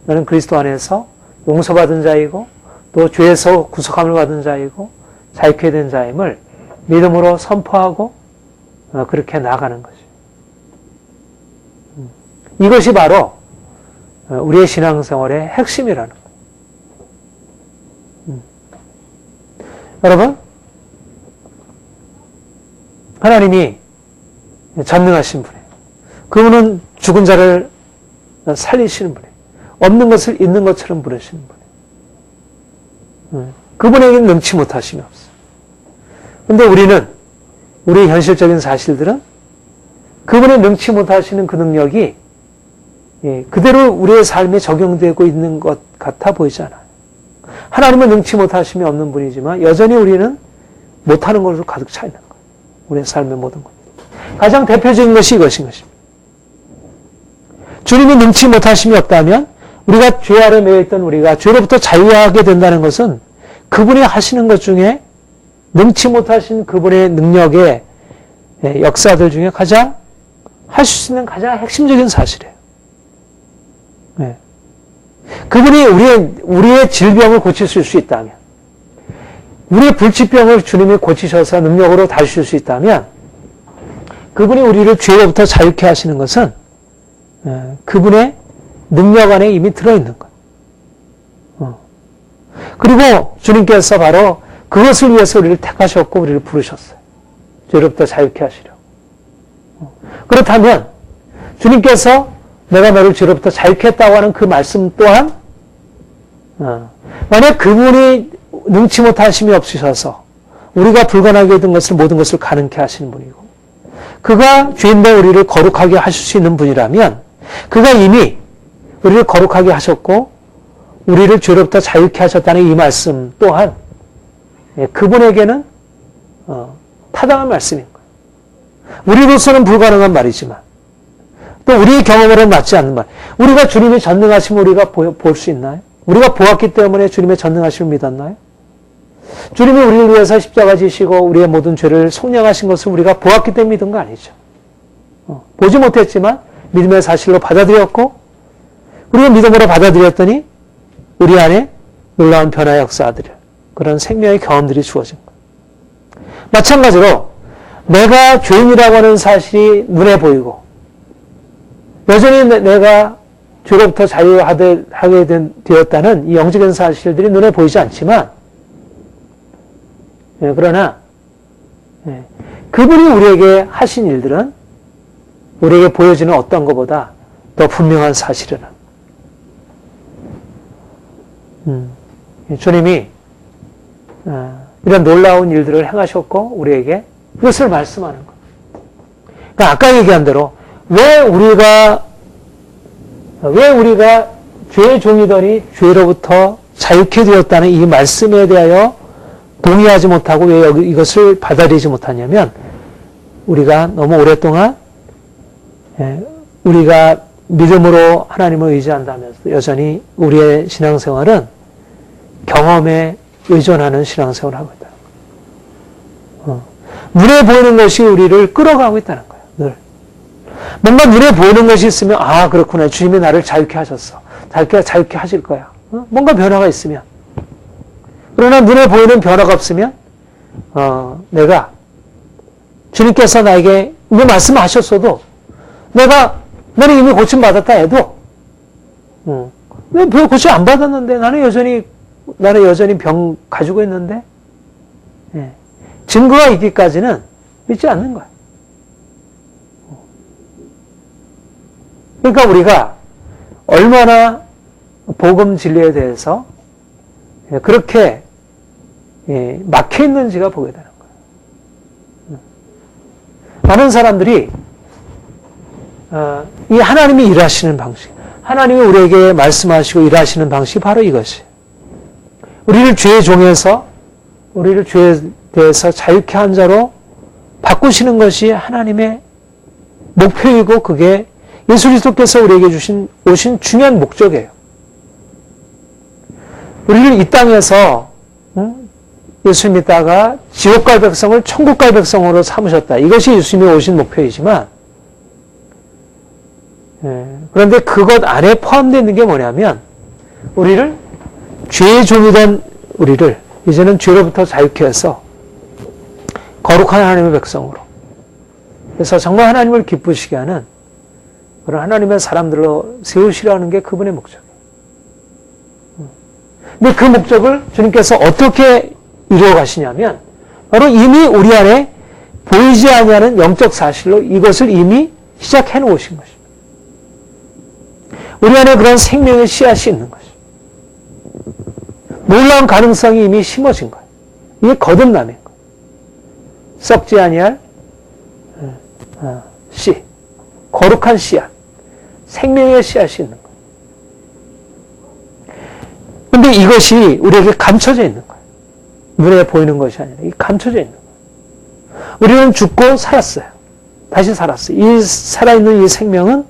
[SPEAKER 1] 나는 그리스도 안에서 용서받은 자이고 또 죄에서 구속함을 받은 자이고 자유케 된 자임을 믿음으로 선포하고 그렇게 나아가는 거죠. 이것이 바로 우리의 신앙생활의 핵심이라는 거예요. 여러분, 하나님이 전능하신 분이에요. 그분은 죽은 자를 살리시는 분이에요. 없는 것을 있는 것처럼 부르시는 분이에요. 그분에게는 능치 못하심이 없어요. 그런데 우리의 현실적인 사실들은 그분의 능치 못하시는 그 능력이 그대로 우리의 삶에 적용되고 있는 것 같아 보이지 않아요. 하나님은 능치 못하심이 없는 분이지만 여전히 우리는 못하는 것으로 가득 차 있는 거예요. 우리의 삶의 모든 것. 가장 대표적인 것이 이것인 것입니다. 주님이 능치 못하심이 없다면 우리가 죄 아래 매여 있던 우리가 죄로부터 자유하게 된다는 것은 그분이 하시는 것 중에 능치 못하신 그분의 능력의 역사들 중에 가장 할 수 있는 가장 핵심적인 사실이에요. 네. 그분이 우리의 질병을 고치실 수 있다면, 우리의 불치병을 주님이 고치셔서 능력으로 다루실 수 있다면, 그분이 우리를 죄로부터 자유케 하시는 것은 그분의 능력 안에 이미 들어있는 거예요. 그리고 주님께서 바로 그것을 위해서 우리를 택하셨고 우리를 부르셨어요. 죄로부터 자유케 하시려고. 그렇다면 주님께서 내가 너를 죄로부터 자유케 했다고 하는 그 말씀 또한 만약 그분이 능치 못하심이 없으셔서 우리가 불가능하게 된 것을 모든 것을 가능케 하시는 분이고 그가 죄인된 우리를 거룩하게 하실 수 있는 분이라면 그가 이미 우리를 거룩하게 하셨고 우리를 죄로부터 자유케 하셨다는 이 말씀 또한 그분에게는 타당한 말씀인 거예요. 우리로서는 불가능한 말이지만 또 우리의 경험으로는 맞지 않는 말. 우리가 주님의 전능하심을 우리가 볼 수 있나요? 우리가 보았기 때문에 주님의 전능하심을 믿었나요? 주님이 우리를 위해서 십자가 지시고 우리의 모든 죄를 속량하신 것을 우리가 보았기 때문에 믿은 거 아니죠. 보지 못했지만 믿음의 사실로 받아들였고 우리가 믿음으로 받아들였더니 우리 안에 놀라운 변화의 역사들, 그런 생명의 경험들이 주어진 거예요. 마찬가지로 내가 죄인이라고 하는 사실이 눈에 보이고 여전히 내가 죄로부터 자유하게 되었다는 이 영적인 사실들이 눈에 보이지 않지만 그러나 그분이 우리에게 하신 일들은 우리에게 보여지는 어떤 것보다 더 분명한 사실이라. 주님이 이런 놀라운 일들을 행하셨고 우리에게 이것을 말씀하는 것. 그러니까 아까 얘기한 대로 왜 우리가 죄의 종이더니 죄로부터 자유케 되었다는 이 말씀에 대하여 동의하지 못하고 왜 이것을 받아들이지 못하냐면 우리가 너무 오랫동안 우리가 믿음으로 하나님을 의지한다면서 여전히 우리의 신앙생활은 경험에 의존하는 신앙생활을 하고 있다는 거예요. 눈에 보이는 것이 우리를 끌어가고 있다는 거예요. 늘. 뭔가 눈에 보이는 것이 있으면 그렇구나. 주님이 나를 자유케 하셨어. 자유케 하실 거야. 뭔가 변화가 있으면. 그러나 눈에 보이는 변화가 없으면 내가 주님께서 나에게 이미 말씀하셨어도 나는 이미 고침받았다 해도 왜 고침 안 받았는데 나는 여전히 병 가지고 있는데 증거가 있기까지는 믿지 않는 거야. 그러니까 우리가 얼마나 복음 진리에 대해서 그렇게 막혀 있는지가 보게 되는 거예요. 많은 사람들이 이 하나님이 일하시는 방식, 하나님이 우리에게 말씀하시고 일하시는 방식이 바로 이것이. 우리를 죄의 종에서 우리를 죄에 대해서 자유케 한 자로 바꾸시는 것이 하나님의 목표이고 그게 예수 그리스도께서 우리에게 오신 중요한 목적이에요. 우리를 이 땅에서 예수 믿다가 지옥 갈 백성을 천국 갈 백성으로 삼으셨다. 이것이 예수님이 오신 목표이지만 그런데 그것 안에 포함되어 있는 게 뭐냐면 우리를 죄의 종이던 우리를 이제는 죄로부터 자유케 해서 거룩한 하나님의 백성으로 그래서 정말 하나님을 기쁘시게 하는 그런 하나님의 사람들로 세우시라는 게 그분의 목적이에요. 근데 그 목적을 주님께서 어떻게 이루어 가시냐면 바로 이미 우리 안에 보이지 아니하는 영적 사실로 이것을 이미 시작해 놓으신 것입니다. 우리 안에 그런 생명의 씨앗이 있는 것입니다. 놀라운 가능성이 이미 심어진 거예요. 이게 거듭남인 거예요. 썩지 아니할 씨, 거룩한 씨앗, 생명의 씨앗이 있는 거예요. 근데 이것이 우리에게 감춰져 있는 거예요. 눈에 보이는 것이 아니라 이게 감춰져 있는 거예요. 우리는 죽고 살았어요. 다시 살았어요. 이 살아있는 이 생명은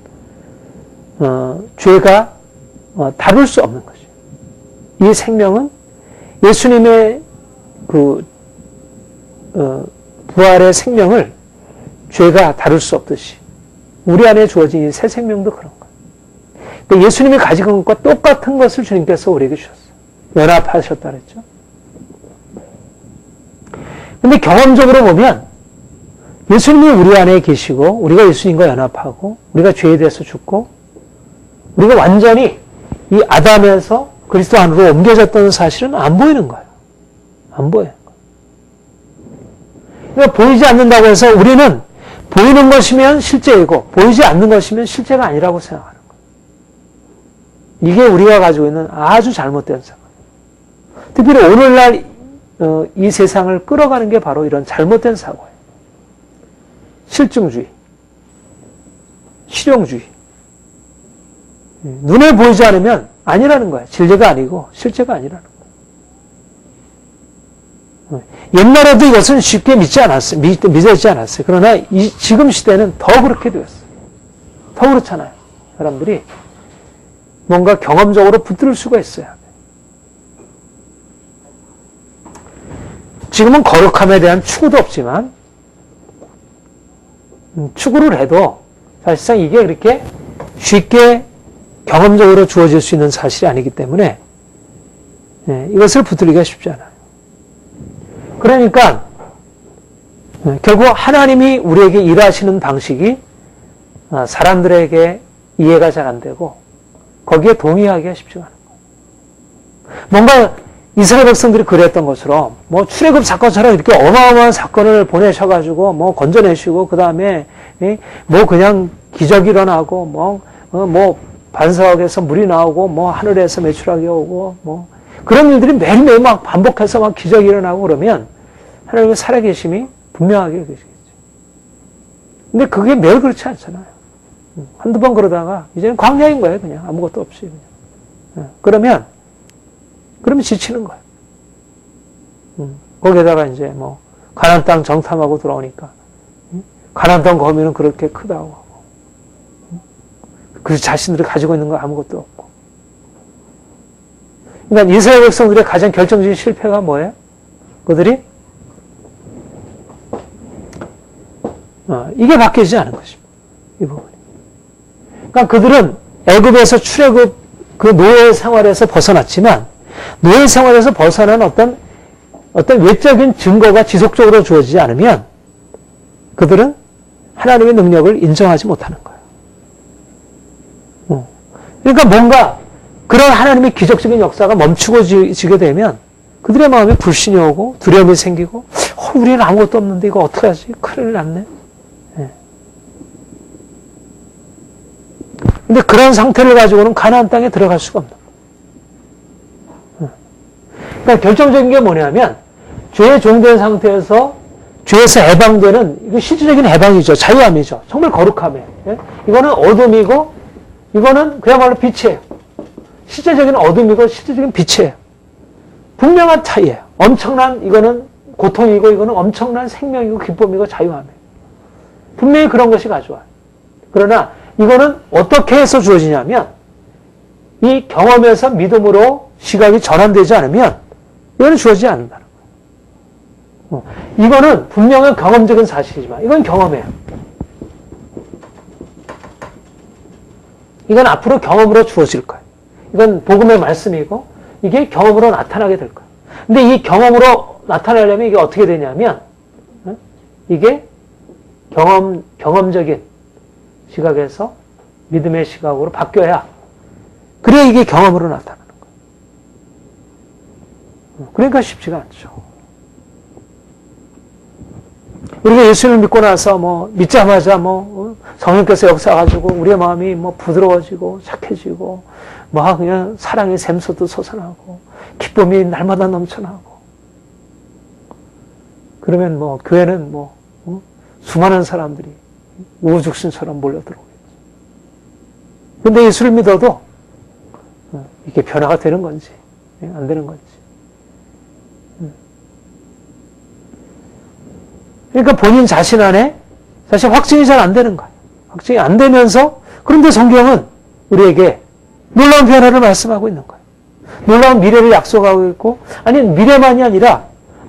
[SPEAKER 1] 죄가 다룰 수 없는 것이에요. 이 생명은 예수님의 부활의 생명을 죄가 다룰 수 없듯이 우리 안에 주어진 이 새 생명도 그런 거예요. 그러니까 예수님이 가지고 있는 것과 똑같은 것을 주님께서 우리에게 주셨어요. 연합하셨다 그랬죠. 근데 경험적으로 보면 예수님이 우리 안에 계시고 우리가 예수님과 연합하고 우리가 죄에 대해서 죽고 우리가 완전히 이 아담에서 그리스도 안으로 옮겨졌다는 사실은 안 보이는 거예요. 안 보여요. 그러니까 보이지 않는다고 해서 우리는 보이는 것이면 실제이고 보이지 않는 것이면 실제가 아니라고 생각하는 거예요. 이게 우리가 가지고 있는 아주 잘못된 생각. 특별히 오늘날 이 세상을 끌어가는 게 바로 이런 잘못된 사고예요. 실증주의, 실용주의. 눈에 보이지 않으면 아니라는 거예요. 진리가 아니고 실제가 아니라는 거예요. 옛날에도 이것은 쉽게 믿어지지 않았어요. 그러나 지금 시대는 더 그렇게 되었어요. 더 그렇잖아요. 사람들이 뭔가 경험적으로 붙들 수가 있어요. 지금은 거룩함에 대한 추구도 없지만 추구를 해도 사실상 이게 그렇게 쉽게 경험적으로 주어질 수 있는 사실이 아니기 때문에 이것을 붙들기가 쉽지 않아요. 그러니까 결국 하나님이 우리에게 일하시는 방식이 사람들에게 이해가 잘 안 되고 거기에 동의하기가 쉽지가 않은 거예요. 뭔가 이스라엘 백성들이 그랬던 것처럼 뭐 출애굽 사건처럼 이렇게 어마어마한 사건을 보내셔가지고 뭐 건져내시고 그 다음에 뭐 그냥 기적이 일어나고 뭐 반석에서 물이 나오고 뭐 하늘에서 메추라기 오고 뭐 그런 일들이 매일매일 막 반복해서 막 기적이 일어나고 그러면 하나님의 살아계심이 분명하게 계시겠죠. 근데 그게 매일 그렇지 않잖아요. 한두 번 그러다가 이제는 광야인 거예요. 그냥 아무것도 없이. 그냥. 그러면 지치는 거예요. 거기에다가 이제 뭐 가나안 땅 정탐하고 돌아오니까 가나안 땅 거미는 그렇게 크다고 하고 그 자신들이 가지고 있는 거 아무것도 없고. 그러니까 이스라엘 백성들의 가장 결정적인 실패가 뭐예요? 그들이 이게 바뀌지 않은 것입니다. 이 부분이. 그러니까 그들은 애굽에서 출애굽 그 노예 생활에서 벗어났지만 노예 생활에서 벗어난 어떤 외적인 증거가 지속적으로 주어지지 않으면 그들은 하나님의 능력을 인정하지 못하는 거예요. 그러니까 뭔가 그런 하나님의 기적적인 역사가 멈추고 지게 되면 그들의 마음에 불신이 오고 두려움이 생기고 우리는 아무것도 없는데 이거 어떡하지? 큰일 났네. 근데 그런 상태를 가지고는 가나안 땅에 들어갈 수가 없는 거예요. 그러니까 결정적인 게 뭐냐면 죄의 종된 상태에서 죄에서 해방되는 이거 실질적인 해방이죠. 자유함이죠. 정말 거룩함이에요. 이거는 어둠이고 이거는 그야말로 빛이에요. 실제적인 어둠이고 실제적인 빛이에요. 분명한 차이예요. 엄청난 이거는 고통이고 이거는 엄청난 생명이고 기쁨이고 자유함이에요. 분명히 그런 것이 가져와요. 그러나 이거는 어떻게 해서 주어지냐면 이 경험에서 믿음으로 시각이 전환되지 않으면 이거는 주어지지 않는다는 거예요. 이거는 분명한 경험적인 사실이지만 이건 경험이에요. 이건 앞으로 경험으로 주어질 거예요. 이건 복음의 말씀이고 이게 경험으로 나타나게 될 거예요. 근데 이 경험으로 나타나려면 이게 어떻게 되냐면 이게 경험적인 시각에서 믿음의 시각으로 바뀌어야 그래야 이게 경험으로 나타나는 거예요. 그러니까 쉽지가 않죠. 우리가 예수님을 믿고 나서 믿자마자 성령께서 역사가지고 우리의 마음이 부드러워지고 착해지고 그냥 사랑의 샘소도 솟아나고 기쁨이 날마다 넘쳐나고 그러면 교회는 수많은 사람들이 우후죽순처럼 몰려들어오겠죠. 근데 예수를 믿어도 이게 변화가 되는 건지 안 되는 건지. 그러니까 본인 자신 안에 사실 확증이 잘 안 되는 거예요. 확증이 안 되면서 그런데 성경은 우리에게 놀라운 변화를 말씀하고 있는 거예요. 놀라운 미래를 약속하고 있고 아니 미래만이 아니라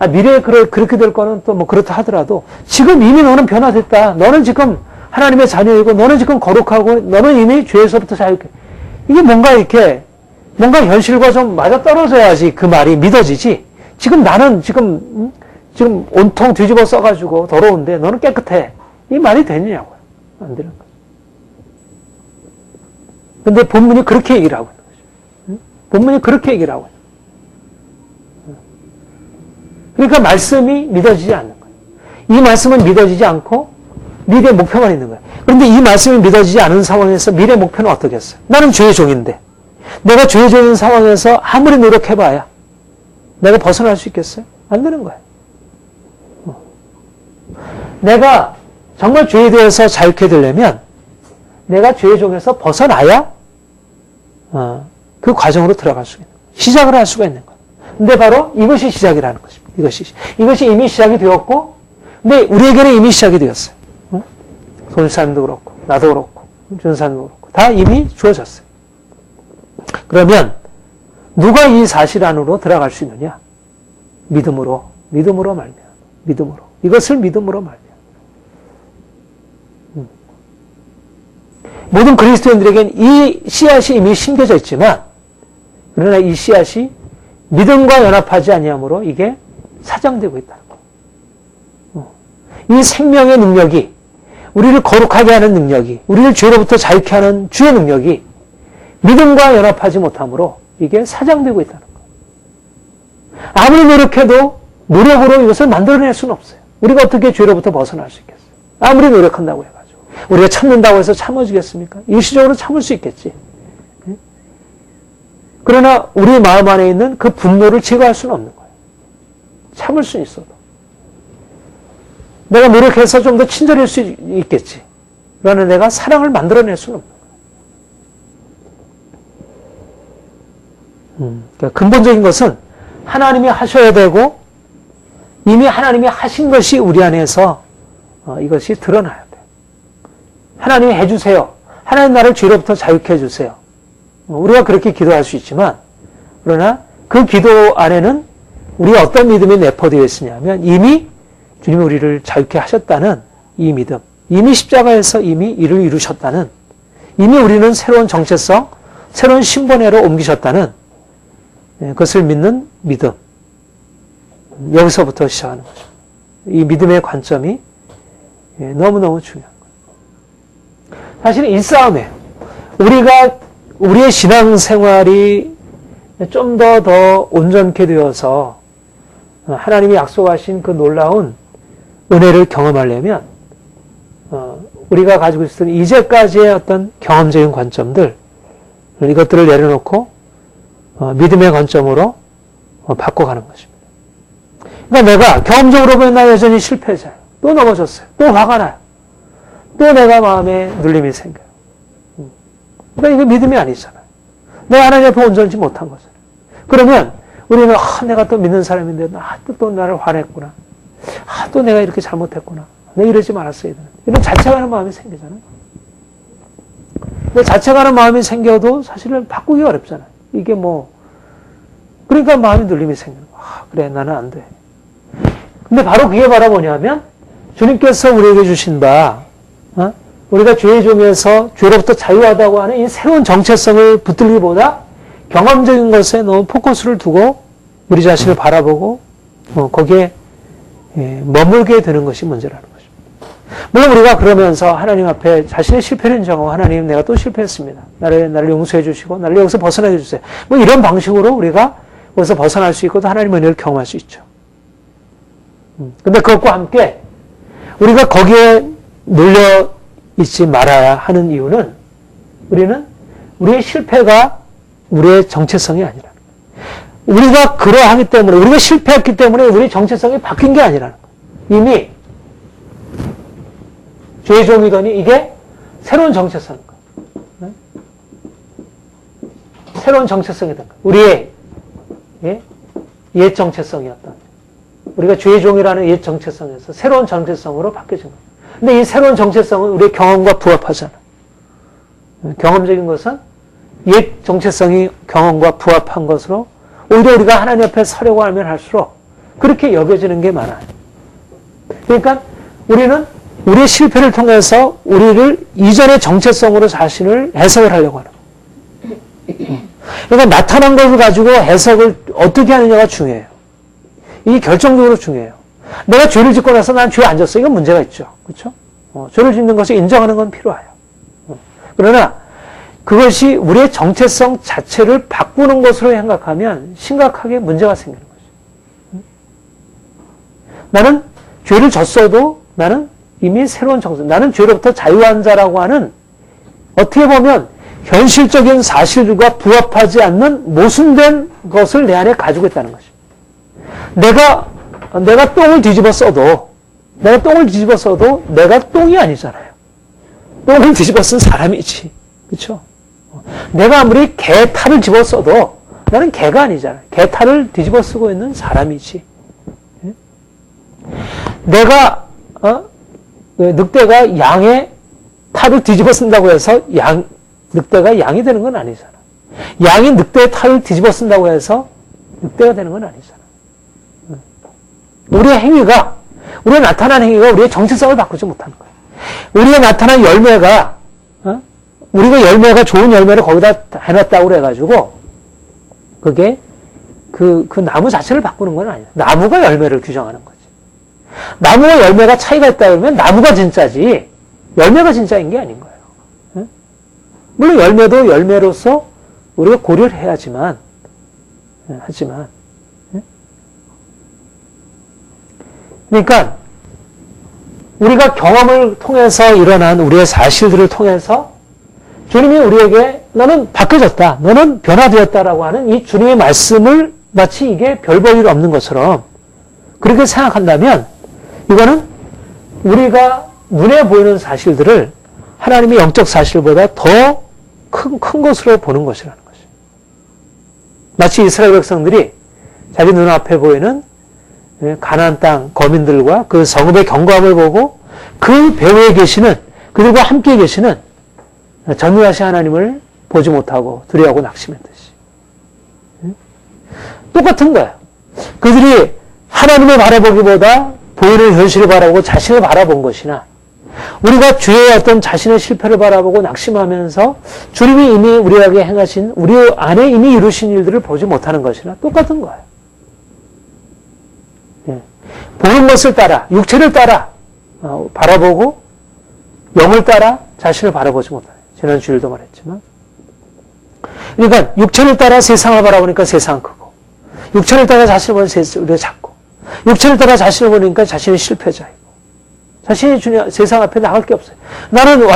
[SPEAKER 1] 미래에 그렇게 될 거는 또 그렇다 하더라도 지금 이미 너는 변화됐다. 너는 지금 하나님의 자녀이고 너는 지금 거룩하고 너는 이미 죄에서부터 자유케. 이게 뭔가 현실과 좀 맞아떨어져야지 그 말이 믿어지지. 지금 나는 지금 온통 뒤집어 써가지고 더러운데 너는 깨끗해. 이 말이 되느냐고요. 안 되는 거죠. 근데 본문이 그렇게 얘기를 하고 있는 거죠. 본문이 그렇게 얘기를 하고 있는 거예요. 그러니까 말씀이 믿어지지 않는 거예요. 이 말씀은 믿어지지 않고 미래의 목표만 있는 거예요. 그런데 이 말씀이 믿어지지 않은 상황에서 미래의 목표는 어떻겠어요? 나는 죄의 종인데 내가 죄의 종인 상황에서 아무리 노력해봐야 내가 벗어날 수 있겠어요? 안 되는 거예요. 내가 정말 죄에 대해서 자유케 되려면 내가 죄의 종에서 벗어나야 그 과정으로 들어갈 수 있는 거예요. 시작을 할 수가 있는 거예요. 근데 바로 이것이 시작이라는 것입니다. 이것이 이미 시작이 되었고 근데 우리에게는 이미 시작이 되었어요. 손사님도 그렇고 나도 그렇고 준사님도 그렇고 다 이미 주어졌어요. 그러면 누가 이 사실 안으로 들어갈 수 있느냐? 믿음으로 말미암아. 믿음으로. 이것을 믿음으로 말미암아. 모든 그리스도인들에겐 이 씨앗이 이미 심겨져 있지만 그러나 이 씨앗이 믿음과 연합하지 아니하므로 이게 사장되고 있다는 거. 이 생명의 능력이 우리를 거룩하게 하는 능력이 우리를 죄로부터 자유케 하는 주의 능력이 믿음과 연합하지 못하므로 이게 사장되고 있다는 거. 아무리 노력해도 노력으로 이것을 만들어낼 수는 없어요. 우리가 어떻게 죄로부터 벗어날 수 있겠어요? 아무리 노력한다고 해가지고. 우리가 참는다고 해서 참아지겠습니까? 일시적으로 참을 수 있겠지. 그러나 우리 마음 안에 있는 그 분노를 제거할 수는 없는 거예요. 참을 수는 있어도. 내가 노력해서 좀 더 친절할 수 있겠지. 그러나 내가 사랑을 만들어낼 수는 없는 거예요. 그러니까 근본적인 것은 하나님이 하셔야 되고 이미 하나님이 하신 것이 우리 안에서 이것이 드러나야 돼요. 하나님이 해주세요. 하나님 나를 죄로부터 자유케 해주세요. 우리가 그렇게 기도할 수 있지만 그러나 그 기도 안에는 우리가 어떤 믿음이 내포되어 있으냐면 이미 주님이 우리를 자유케 하셨다는 이 믿음, 이미 십자가에서 이미 이를 이루셨다는, 이미 우리는 새로운 정체성, 새로운 신분으로 옮기셨다는 그것을 믿는 믿음. 여기서부터 시작하는 거죠. 이 믿음의 관점이 너무너무 중요한 거예요. 사실 이 싸움에 우리의 신앙생활이 좀 더 온전케 되어서 하나님이 약속하신 그 놀라운 은혜를 경험하려면 우리가 가지고 있었던 이제까지의 어떤 경험적인 관점들, 이것들을 내려놓고 믿음의 관점으로 바꿔가는 것입니다. 그러니까 내가 경험적으로 보면 나 여전히 실패자예요. 또 넘어졌어요. 또 화가 나요. 또 내가 마음에 눌림이 생겨요. 그러니까 이게 믿음이 아니잖아요. 내가 하나님 앞에 온전치 못한 거잖아요. 그러면 우리는 내가 또 믿는 사람인데 또 나를 화냈구나. 또 내가 이렇게 잘못했구나. 내가 이러지 말았어야 되는데. 이런 자책하는 마음이 생기잖아요. 근데 자책하는 마음이 생겨도 사실은 바꾸기 어렵잖아요. 이게 그러니까 마음이 눌림이 생기는 거야. 그래, 나는 안 돼. 근데 바로 그게 바로 뭐냐면 주님께서 우리에게 주신 바, 우리가 죄의 종에서 죄로부터 자유하다고 하는 이 새로운 정체성을 붙들기보다 경험적인 것에 너무 포커스를 두고 우리 자신을 바라보고 거기에 머물게 되는 것이 문제라는 것입니다. 물론 우리가 그러면서 하나님 앞에 자신의 실패를 인정하고 하나님 내가 또 실패했습니다. 나를 용서해 주시고 나를 여기서 벗어나게 해주세요. 이런 방식으로 우리가 거기서 벗어날 수 있고 또 하나님의 은혜를 경험할 수 있죠. 근데 그것과 함께 우리가 거기에 눌려 있지 말아야 하는 이유는 우리는 우리의 실패가 우리의 정체성이 아니라 우리가 그러하기 때문에 우리가 실패했기 때문에 우리의 정체성이 바뀐 게 아니라는 거예요. 이미 죄의 종이더니 이게 새로운 정체성인 거예요. 새로운 정체성이 된 거예요. 우리의 옛 정체성이었던 우리가 죄의 종이라는 옛 정체성에서 새로운 정체성으로 바뀌어진 거예요. 근데 이 새로운 정체성은 우리의 경험과 부합하잖아. 경험적인 것은 옛 정체성이 경험과 부합한 것으로 오히려 우리가 하나님 앞에 서려고 하면 할수록 그렇게 여겨지는 게 많아요. 그러니까 우리는 우리의 실패를 통해서 우리를 이전의 정체성으로 자신을 해석을 하려고 하는 거예요. 그러니까 나타난 것을 가지고 해석을 어떻게 하느냐가 중요해요. 이게 결정적으로 중요해요. 내가 죄를 짓고 나서 난 죄 안 졌어. 이건 문제가 있죠. 그렇죠? 죄를 짓는 것을 인정하는 건 필요해요. 그러나 그것이 우리의 정체성 자체를 바꾸는 것으로 생각하면 심각하게 문제가 생기는 거죠. 나는 죄를 졌어도 나는 이미 새로운 정체성, 나는 죄로부터 자유한 자라고 하는 어떻게 보면 현실적인 사실들과 부합하지 않는 모순된 것을 내 안에 가지고 있다는 것입니다. 내가 똥을 뒤집어 써도 내가 똥이 아니잖아요. 똥을 뒤집어 쓴 사람이지. 그렇죠? 내가 아무리 개 탈을 집어 써도 나는 개가 아니잖아요. 개 탈을 뒤집어 쓰고 있는 사람이지. 내가 늑대가 양의 탈을 뒤집어 쓴다고 해서 늑대가 양이 되는 건 아니잖아. 양이 늑대의 탈을 뒤집어 쓴다고 해서 늑대가 되는 건 아니잖아. 우리가 나타난 행위가 우리의 정체성을 바꾸지 못하는 거예요. 우리가 나타난 열매가, 우리가 열매가 좋은 열매를 거기다 해놨다고 그래가지고, 그게 그 나무 자체를 바꾸는 건 아니에요. 나무가 열매를 규정하는 거지. 나무와 열매가 차이가 있다 그러면 나무가 진짜지, 열매가 진짜인 게 아닌 거예요. 물론 열매도 열매로서 우리가 고려를 해야지만, 그러니까 우리가 경험을 통해서 일어난 우리의 사실들을 통해서 주님이 우리에게 너는 바뀌어졌다. 너는 변화되었다라고 하는 이 주님의 말씀을 마치 이게 별 볼 일 없는 것처럼 그렇게 생각한다면 이거는 우리가 눈에 보이는 사실들을 하나님의 영적 사실보다 더 큰 것으로 보는 것이라는 것이죠. 마치 이스라엘 백성들이 자기 눈앞에 보이는 가나안 땅 거민들과 그 성읍의 견고함을 보고 그 배후에 계시는 그들과 함께 계시는 전능하신 하나님을 보지 못하고 두려워하고 낙심했듯이 똑같은 거예요. 그들이 하나님을 바라보기보다 보이는 현실을 바라보고 자신을 바라본 것이나 우리가 주의 어떤 자신의 실패를 바라보고 낙심하면서 주님이 이미 우리에게 행하신 우리 안에 이미 이루신 일들을 보지 못하는 것이나 똑같은 거예요. 보는 것을 따라 육체를 따라 바라보고 영을 따라 자신을 바라보지 못하는 지난 주일도 말했지만 그러니까 육체를 따라 세상을 바라보니까 세상은 크고 육체를 따라 자신을 보니까 우리가 작고 육체를 따라 자신을 보니까 자신이 실패자이고 자신이 세상 앞에 나갈 게 없어요. 나는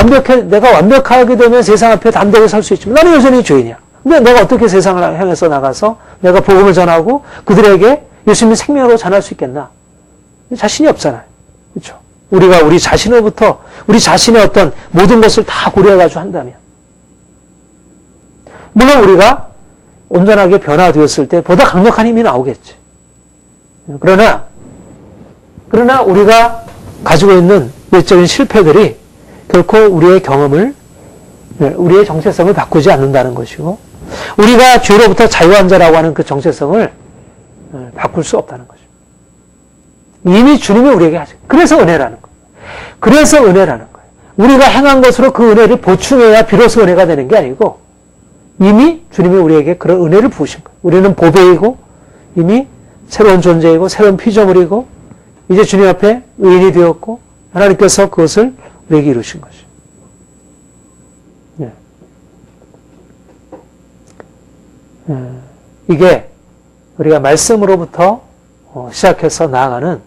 [SPEAKER 1] 내가 완벽하게 되면 세상 앞에 담대하게 설 수 있지만 나는 여전히 죄인이야. 근데 내가 어떻게 세상을 향해서 나가서 내가 복음을 전하고 그들에게 예수님의 생명으로 전할 수 있겠나? 자신이 없잖아요. 그렇죠? 우리가 우리 자신으로부터 우리 자신의 어떤 모든 것을 다 고려해가지고 한다면 물론 우리가 온전하게 변화되었을 때 보다 강력한 힘이 나오겠지. 그러나 우리가 가지고 있는 외적인 실패들이 결코 우리의 경험을, 우리의 정체성을 바꾸지 않는다는 것이고, 우리가 죄로부터 자유한 자라고 하는 그 정체성을 바꿀 수 없다는 것입니다. 이미 주님이 우리에게 하신, 그래서 은혜라는 거예요. 그래서 은혜라는 거예요. 우리가 행한 것으로 그 은혜를 보충해야 비로소 은혜가 되는 게 아니고, 이미 주님이 우리에게 그런 은혜를 부으신 거예요. 우리는 보배이고, 이미 새로운 존재이고, 새로운 피조물이고, 이제 주님 앞에 의인이 되었고 하나님께서 그것을 우리에게 이루신 것이죠. 이게 우리가 말씀으로부터 시작해서 나아가는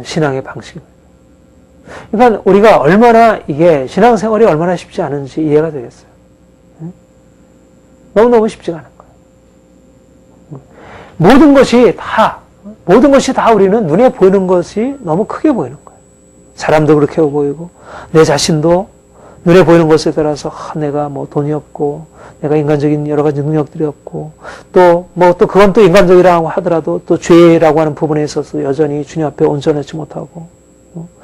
[SPEAKER 1] 신앙의 방식입니다. 그러니까 우리가 얼마나 이게 신앙생활이 얼마나 쉽지 않은지 이해가 되겠어요. 너무너무 쉽지가 않은 거예요. 모든 것이 다 우리는 눈에 보이는 것이 너무 크게 보이는 거예요. 사람도 그렇게 보이고, 내 자신도 눈에 보이는 것에 따라서, 내가 뭐 돈이 없고, 내가 인간적인 여러 가지 능력들이 없고, 또 그건 또 인간적이라고 하더라도 또 죄라고 하는 부분에 있어서 여전히 주님 앞에 온전하지 못하고,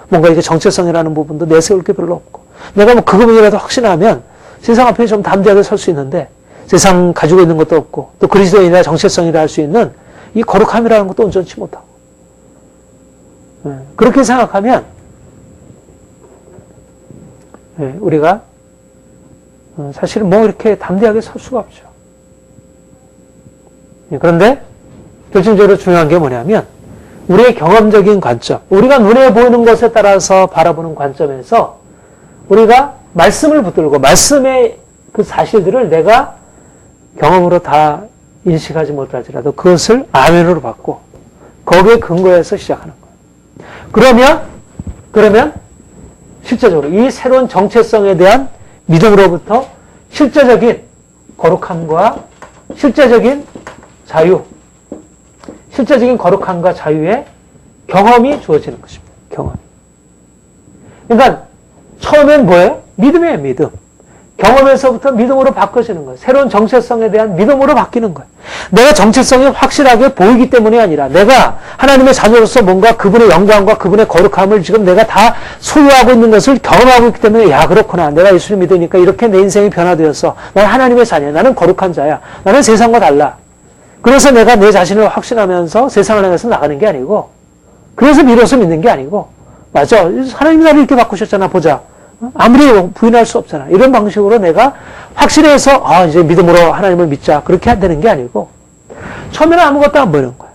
[SPEAKER 1] 뭔가 이게 정체성이라는 부분도 내세울 게 별로 없고, 내가 뭐 그 부분이라도 확신하면 세상 앞에 좀 담대하게 설 수 있는데, 세상 가지고 있는 것도 없고, 또 그리스도인이라 정체성이라 할 수 있는 이 거룩함이라는 것도 온전치 못하고. 그렇게 생각하면, 우리가 사실은 뭐 이렇게 담대하게 설 수가 없죠. 그런데 결정적으로 중요한 게 뭐냐면, 우리의 경험적인 관점, 우리가 눈에 보이는 것에 따라서 바라보는 관점에서 우리가 말씀을 붙들고, 말씀의 그 사실들을 내가 경험으로 다 인식하지 못할지라도 그것을 아멘으로 받고 거기에 근거해서 시작하는 거예요. 그러면 실제적으로 이 새로운 정체성에 대한 믿음으로부터 실제적인 거룩함과 실제적인 자유, 실제적인 거룩함과 자유의 경험이 주어지는 것입니다. 경험. 그러니까 처음엔 뭐예요? 믿음이에요, 믿음. 경험에서부터 믿음으로 바꿔지는 거예요. 새로운 정체성에 대한 믿음으로 바뀌는 거예요. 내가 정체성이 확실하게 보이기 때문이 아니라 내가 하나님의 자녀로서 뭔가 그분의 영광과 그분의 거룩함을 지금 내가 다 소유하고 있는 것을 경험하고 있기 때문에 야 그렇구나. 내가 예수를 믿으니까 이렇게 내 인생이 변화되어서 나는 하나님의 자녀야. 나는 거룩한 자야. 나는 세상과 달라. 그래서 내가 내 자신을 확신하면서 세상을 향해서 나가는 게 아니고 그래서 비로소 믿는 게 아니고 맞아. 하나님이 나를 이렇게 바꾸셨잖아. 보자. 아무리 부인할 수 없잖아. 이런 방식으로 내가 확신해서 이제 믿음으로 하나님을 믿자. 그렇게 되는 게 아니고 처음에는 아무것도 안 보이는 거야.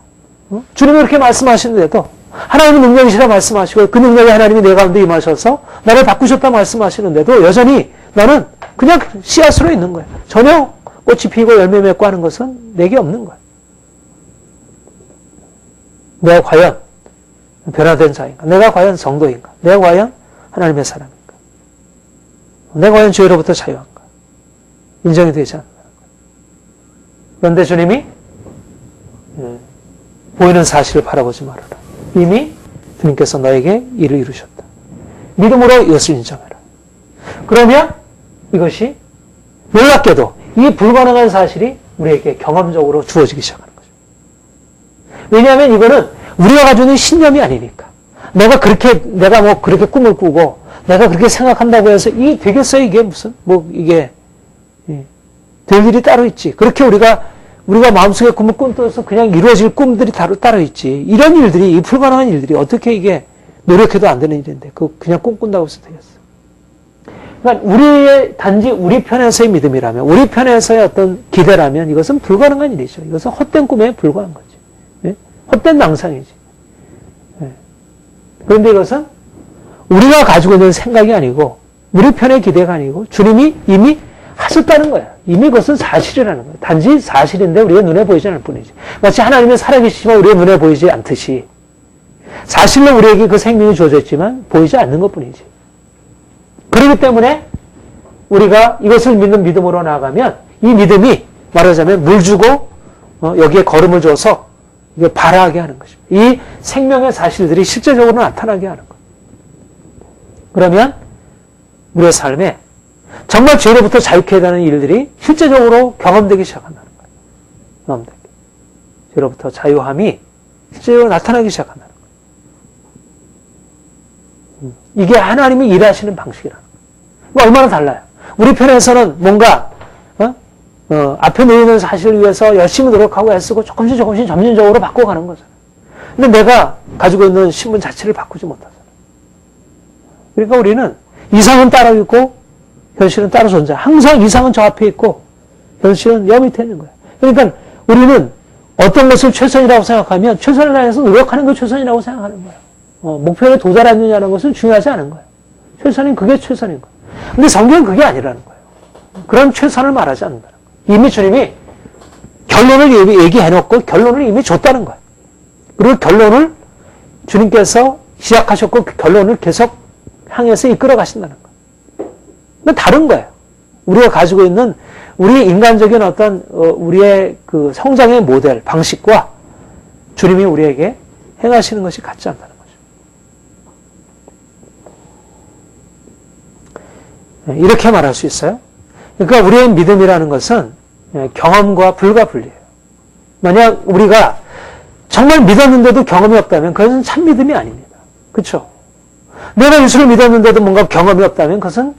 [SPEAKER 1] 주님이 그렇게 말씀하시는데도 하나님의 능력이시라 말씀하시고 그 능력이 하나님이 내 가운데 임하셔서 나를 바꾸셨다 말씀하시는데도 여전히 나는 그냥 씨앗으로 있는 거야. 전혀 꽃이 피고 열매 맺고 하는 것은 내게 없는 거야. 내가 과연 변화된 자인가? 내가 과연 성도인가? 내가 과연 하나님의 사람인가? 내가 과연 죄로부터 자유한가? 인정이 되지 않는다는 거예요. 그런데 주님이 보이는 사실을 바라보지 말아라. 이미 주님께서 너에게 일을 이루셨다. 믿음으로 이것을 인정해라. 그러면 이것이 놀랍게도 이 불가능한 사실이 우리에게 경험적으로 주어지기 시작하는 거죠. 왜냐하면 이거는 우리가 가지고 있는 신념이 아니니까. 내가 뭐 그렇게 꿈을 꾸고 내가 그렇게 생각한다고 해서 이 되겠어요? 이게 무슨 이게 될 일이 따로 있지. 그렇게 우리가 마음속에 꿈을 꿈떠서 그냥 이루어질 꿈들이 따로 있지. 이런 일들이, 이 불가능한 일들이 어떻게 이게 노력해도 안 되는 일인데 그냥 꿈꾼다고 해서 되겠어. 그러니까 단지 우리 편에서의 믿음이라면, 우리 편에서의 어떤 기대라면 이것은 불가능한 일이죠. 이것은 헛된 꿈에 불과한 거지. 예? 헛된 낭상이지. 예. 그런데 이것은 우리가 가지고 있는 생각이 아니고 우리 편의 기대가 아니고 주님이 이미 하셨다는 거야. 이미 그것은 사실이라는 거야. 단지 사실인데 우리가 눈에 보이지 않을 뿐이지. 마치 하나님은 살아계시지만 우리가 눈에 보이지 않듯이 사실로 우리에게 그 생명이 주어졌지만 보이지 않는 것 뿐이지. 그렇기 때문에 우리가 이것을 믿는 믿음으로 나아가면 이 믿음이 말하자면 물 주고 여기에 걸음을 줘서 이게 발화하게 하는 것입니다. 이 생명의 사실들이 실제적으로 나타나게 하는 것. 그러면 우리의 삶에 정말 죄로부터 자유케 해야 일들이 실제적으로 경험되기 시작한다는 거예요. 경험되기. 죄로부터 자유함이 실제적으로 나타나기 시작한다는 거예요. 이게 하나님이 일하시는 방식이라는 거예요. 얼마나 달라요. 우리 편에서는 뭔가 앞에 놓이는 사실을 위해서 열심히 노력하고 애쓰고 조금씩 점진적으로 바꿔가는 거잖아요. 근데 내가 가지고 있는 신분 자체를 바꾸지 못하잖아요. 그러니까 우리는 이상은 따로 있고 현실은 따로 존재. 항상 이상은 저 앞에 있고 현실은 여 밑에 있는 거예요. 그러니까 우리는 어떤 것을 최선이라고 생각하면 최선을 다해서 노력하는 게 최선이라고 생각하는 거예요. 목표에 도달했느냐는 것은 중요하지 않은 거예요. 최선인 그게 최선인 거예요. 근데 성경은 그게 아니라는 거예요. 그런 최선을 말하지 않는다는 거예요. 이미 주님이 결론을 얘기해놓고 결론을 이미 줬다는 거예요. 그리고 결론을 주님께서 시작하셨고 그 결론을 계속 향해서 이끌어 가신다는 거예요. 다른 거예요. 우리가 가지고 있는 우리 인간적인 어떤 우리의 그 성장의 모델 방식과 주님이 우리에게 행하시는 것이 같지 않다는 거죠. 이렇게 말할 수 있어요. 그러니까 우리의 믿음이라는 것은 경험과 불가분리해요. 만약 우리가 정말 믿었는데도 경험이 없다면 그것은 참 믿음이 아닙니다. 그렇죠? 내가 예수를 믿었는데도 뭔가 경험이 없다면 그것은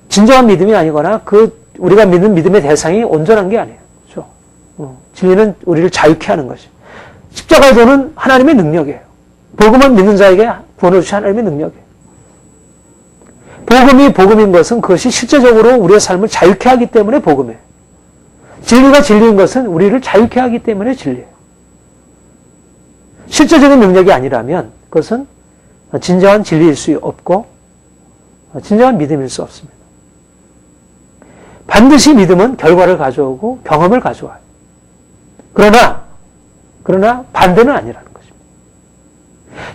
[SPEAKER 1] 진정한 믿음이 아니거나 우리가 믿는 믿음의 대상이 온전한 게 아니에요. 그렇죠? 진리는 우리를 자유케 하는 것이. 십자가의 도는 하나님의 능력이에요. 복음을 믿는 자에게 구원을 주신 하나님의 능력이에요. 복음이 복음인 것은 그것이 실제적으로 우리의 삶을 자유케 하기 때문에 복음이에요. 진리가 진리인 것은 우리를 자유케 하기 때문에 진리예요. 실제적인 능력이 아니라면 그것은 진정한 진리일 수 없고 진정한 믿음일 수 없습니다. 반드시 믿음은 결과를 가져오고 경험을 가져와요. 그러나 반대는 아니라는 것입니다.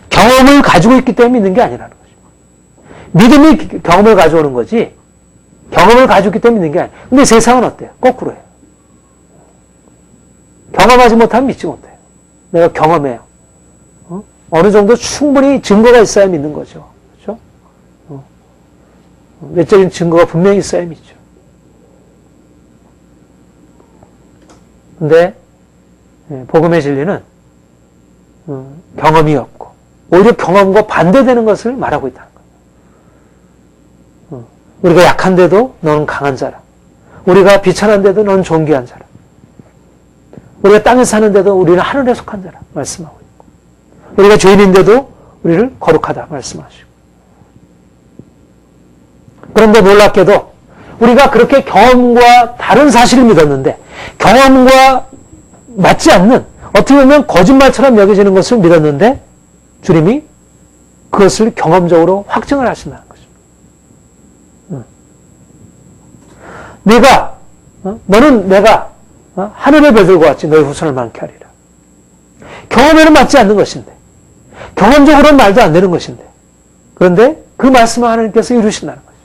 [SPEAKER 1] 경험을 가지고 있기 때문에 믿는 게 아니라는 것입니다. 믿음이 경험을 가져오는 거지 경험을 가지고 있기 때문에 믿는 게 아니에요. 근데 세상은 어때요? 거꾸로예요. 경험하지 못하면 믿지 못해요. 내가 경험해요. 어느 정도 충분히 증거가 있어야 믿는 거죠. 그렇죠? 외적인 증거가 분명히 있어야 믿죠. 근데 복음의 진리는 경험이 없고 오히려 경험과 반대되는 것을 말하고 있다는 거예요. 우리가 약한데도 너는 강한 자라. 우리가 비천한데도 너는 존귀한 자라. 우리가 땅에 사는데도 우리는 하늘에 속한 자라 말씀하고 있고 우리가 죄인인데도 우리를 거룩하다 말씀하시고 그런데 놀랍게도 우리가 그렇게 경험과 다른 사실을 믿었는데 경험과 맞지 않는 어떻게 보면 거짓말처럼 여겨지는 것을 믿었는데 주님이 그것을 경험적으로 확증을 하신다는 것입니다. 너는 내가 하늘의 별들과 같이 너의 후손을 많게 하리라. 경험에는 맞지 않는 것인데 경험적으로는 말도 안 되는 것인데 그런데 그 말씀을 하나님께서 이루신다는 것이죠.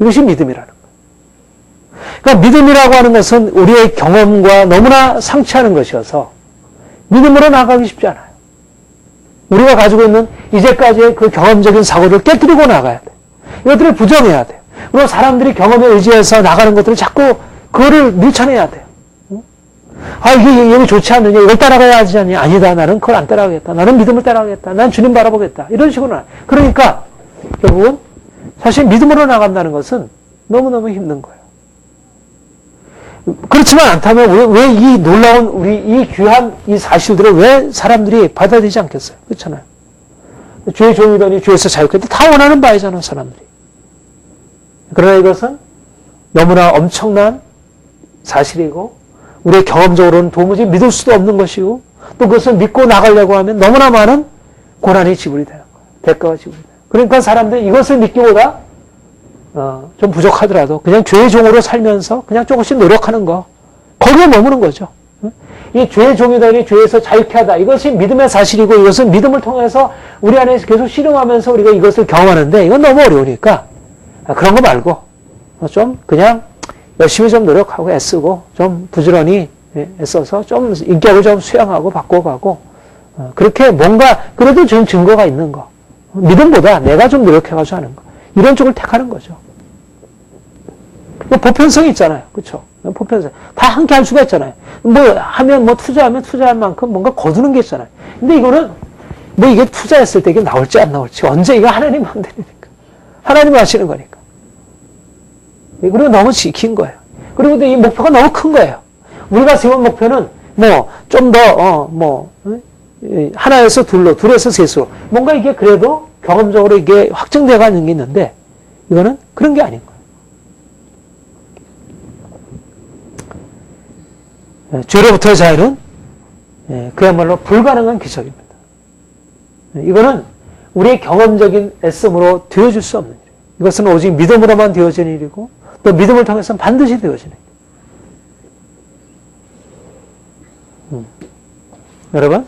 [SPEAKER 1] 이것이 믿음이라는 거예요. 그러니까 믿음이라고 하는 것은 우리의 경험과 너무나 상치하는 것이어서 믿음으로 나가기 쉽지 않아요. 우리가 가지고 있는 이제까지의 그 경험적인 사고를 깨뜨리고 나가야 돼. 이것들을 부정해야 돼. 그리고 사람들이 경험에 의지해서 나가는 것들을 자꾸 그거를 밀쳐내야 돼요. 아, 이게 여기 좋지 않느냐? 이걸 따라가야 하지 않냐? 아니다. 나는 그걸 안 따라가겠다. 나는 믿음을 따라가겠다. 난 주님 바라보겠다. 이런 식으로. 그러니까, 결국은 사실 믿음으로 나간다는 것은 너무너무 힘든 거예요. 그렇지만 않다면 왜 이 놀라운 우리 이 귀한 이 사실들을 왜 사람들이 받아들이지 않겠어요? 그렇잖아요. 죄의 종이더니 죄에서 자유했다. 다 원하는 바이잖아, 사람들이. 그러나 이것은 너무나 엄청난 사실이고 우리의 경험적으로는 도무지 믿을 수도 없는 것이고 또 그것을 믿고 나가려고 하면 너무나 많은 고난이 지불이 되는 거예요. 대가가 지불이 돼요. 그러니까 사람들이 이것을 믿기보다 좀 부족하더라도 그냥 죄의 종으로 살면서 그냥 조금씩 노력하는 거 거기에 머무는 거죠. 이 죄의 종이더니 죄에서 자유케 하다. 이것이 믿음의 사실이고 이것은 믿음을 통해서 우리 안에서 계속 씨름하면서 우리가 이것을 경험하는데 이건 너무 어려우니까 그런 거 말고 좀 그냥 열심히 좀 노력하고 애쓰고 좀 부지런히 애써서 좀 인격을 좀 수양하고 바꿔가고 그렇게 뭔가 그래도 좀 증거가 있는 거 믿음보다 내가 좀 노력해가지고 하는 거 이런 쪽을 택하는 거죠. 보편성이 있잖아요. 그렇죠? 보편성. 다 함께 할 수가 있잖아요. 투자하면 투자할 만큼 뭔가 거두는 게 있잖아요. 근데 이거는 이게 투자했을 때 이게 나올지 안 나올지 언제 이거 하나님 마음대로니까. 하나님이 하시는 거니까. 그리고 너무 지킨 거예요. 그리고 이 목표가 너무 큰 거예요. 우리가 세운 목표는 좀 더 하나에서 둘에서 셋으로 뭔가 이게 그래도 경험적으로 이게 확정되어 가는 게 있는데 이거는 그런 게 아닌 거예요. 죄로부터의 자유는 그야말로 불가능한 기적입니다. 이거는 우리의 경험적인 애씀으로 되어줄 수 없는 일이에요. 이것은 오직 믿음으로만 되어지는 일이고 또 믿음을 통해서는 반드시 되어지는 일이에요. 여러분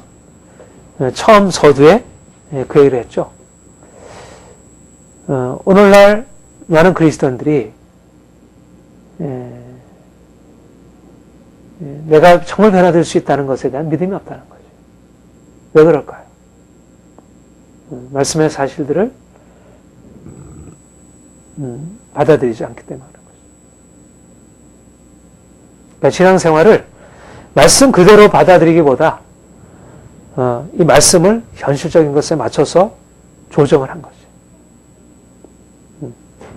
[SPEAKER 1] 처음 서두에 그 얘기를 했죠. 오늘날 많은 그리스도인들이 내가 정말 변화될 수 있다는 것에 대한 믿음이 없다는 거죠. 왜 그럴까요? 말씀의 사실들을 받아들이지 않기 때문에 그런 거죠. 그러니까 신앙생활을 말씀 그대로 받아들이기보다 이 말씀을 현실적인 것에 맞춰서 조정을 한 거죠.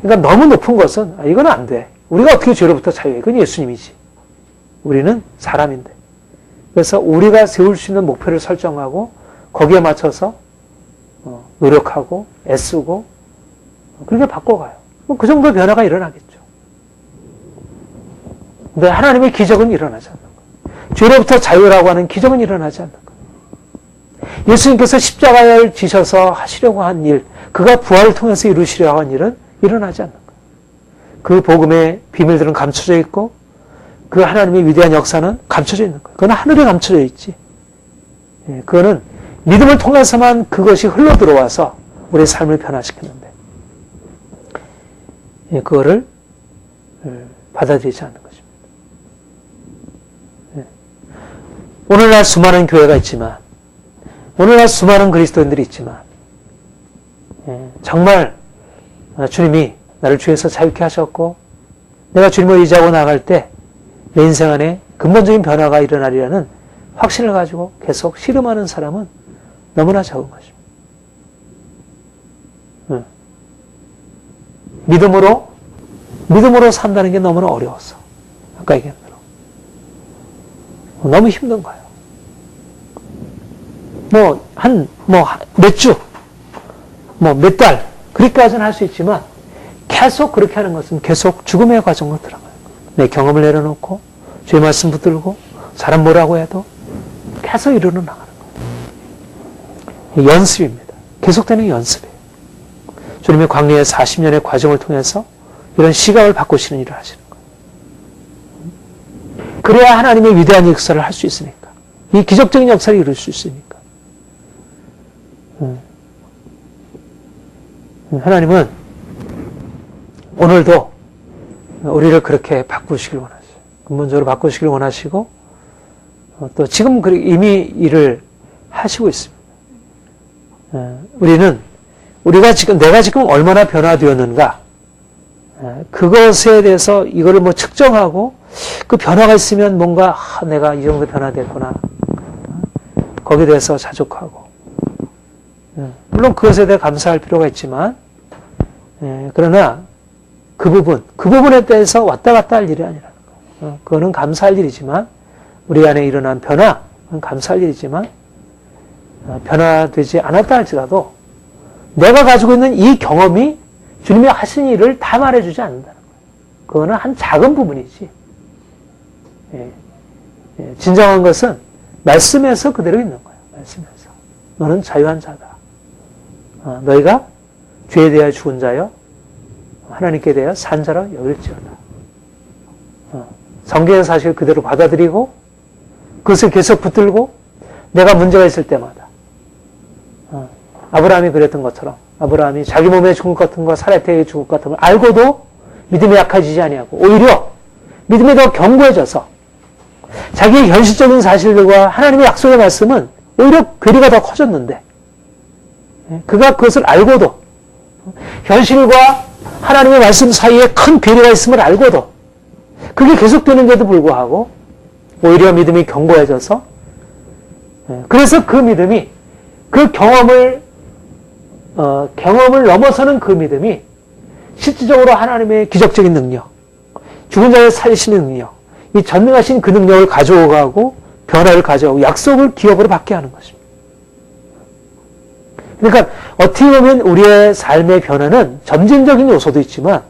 [SPEAKER 1] 그러니까 너무 높은 것은 이건 안 돼. 우리가 어떻게 죄로부터 자유해? 그건 예수님이지. 우리는 사람인데. 그래서 우리가 세울 수 있는 목표를 설정하고 거기에 맞춰서 노력하고 애쓰고 그렇게 바꿔가요. 그 정도 변화가 일어나겠죠. 근데 하나님의 기적은 일어나지 않는 거예요. 죄로부터 자유라고 하는 기적은 일어나지 않는 거예요. 예수님께서 십자가를 지셔서 하시려고 한 일, 그가 부활을 통해서 이루시려고 한 일은 일어나지 않는 거예요. 그 복음의 비밀들은 감춰져 있고 그 하나님의 위대한 역사는 감춰져 있는 거예요. 그건 하늘에 감춰져 있지. 그거는 믿음을 통해서만 그것이 흘러 들어와서 우리의 삶을 변화시키는데 그거를 받아들이지 않는 것입니다. 오늘날 수많은 교회가 있지만 오늘날 수많은 그리스도인들이 있지만 정말 주님이 나를 주에서 자유케 하셨고 내가 주님을 의지하고 나갈 때 내 인생 안에 근본적인 변화가 일어나리라는 확신을 가지고 계속 씨름하는 사람은 너무나 적은 것입니다. 믿음으로 산다는 게 너무나 어려워서 아까 얘기한 대로 너무 힘든 거예요. 몇 주, 몇 달, 그렇게까지는 할 수 있지만, 계속 그렇게 하는 것은 계속 죽음의 과정으로 들어가요. 내 경험을 내려놓고, 죄 말씀 붙들고, 사람 뭐라고 해도 계속 이루어 나가는 거예요. 연습입니다. 계속되는 연습이에요. 주님의 광야의 40년의 과정을 통해서 이런 시각을 바꾸시는 일을 하시는 거예요. 그래야 하나님의 위대한 역사를 할 수 있으니까. 이 기적적인 역사를 이룰 수 있으니까. 하나님은 오늘도 우리를 그렇게 바꾸시길 원하시고, 근본적으로 바꾸시길 원하시고, 또 지금 이미 일을 하시고 있습니다. 내가 지금 얼마나 변화되었는가, 그것에 대해서 이거를 뭐 측정하고, 그 변화가 있으면 뭔가, 내가 이 정도 변화됐구나. 거기에 대해서 자족하고. 물론 그것에 대해 감사할 필요가 있지만, 그러나 그 부분에 대해서 왔다 갔다 할 일이 아니라는 거예요. 그거는 감사할 일이지만, 우리 안에 일어난 변화는 감사할 일이지만, 변화되지 않았다 할지라도, 내가 가지고 있는 이 경험이 주님이 하신 일을 다 말해주지 않는다는 거예요. 그거는 한 작은 부분이지. 진정한 것은 말씀에서 그대로 있는 거예요. 말씀에서. 너는 자유한 자다. 너희가 죄에 대하여 죽은 자여 하나님께 대하여 산 자라 여길지어다. 성경의 사실을 그대로 받아들이고 그것을 계속 붙들고 내가 문제가 있을 때마다 아브라함이 그랬던 것처럼 아브라함이 자기 몸에 죽을 것 같은 거 사라테에 죽을 것 같은 걸 알고도 믿음이 약해지지 아니하고 오히려 믿음이 더 견고해져서 자기의 현실적인 사실들과 하나님의 약속의 말씀은 오히려 괴리가 더 커졌는데 그가 그것을 알고도 현실과 하나님의 말씀 사이에 큰 괴리가 있음을 알고도 그게 계속되는데도 불구하고 오히려 믿음이 견고해져서 그래서 그 믿음이 그 경험을 넘어서는 그 믿음이 실질적으로 하나님의 기적적인 능력, 죽은 자를 살리시는 능력, 이 전능하신 그 능력을 가져오고 변화를 가져오고 약속을 기업으로 받게 하는 것입니다. 그러니까 어떻게 보면 우리의 삶의 변화는 점진적인 요소도 있지만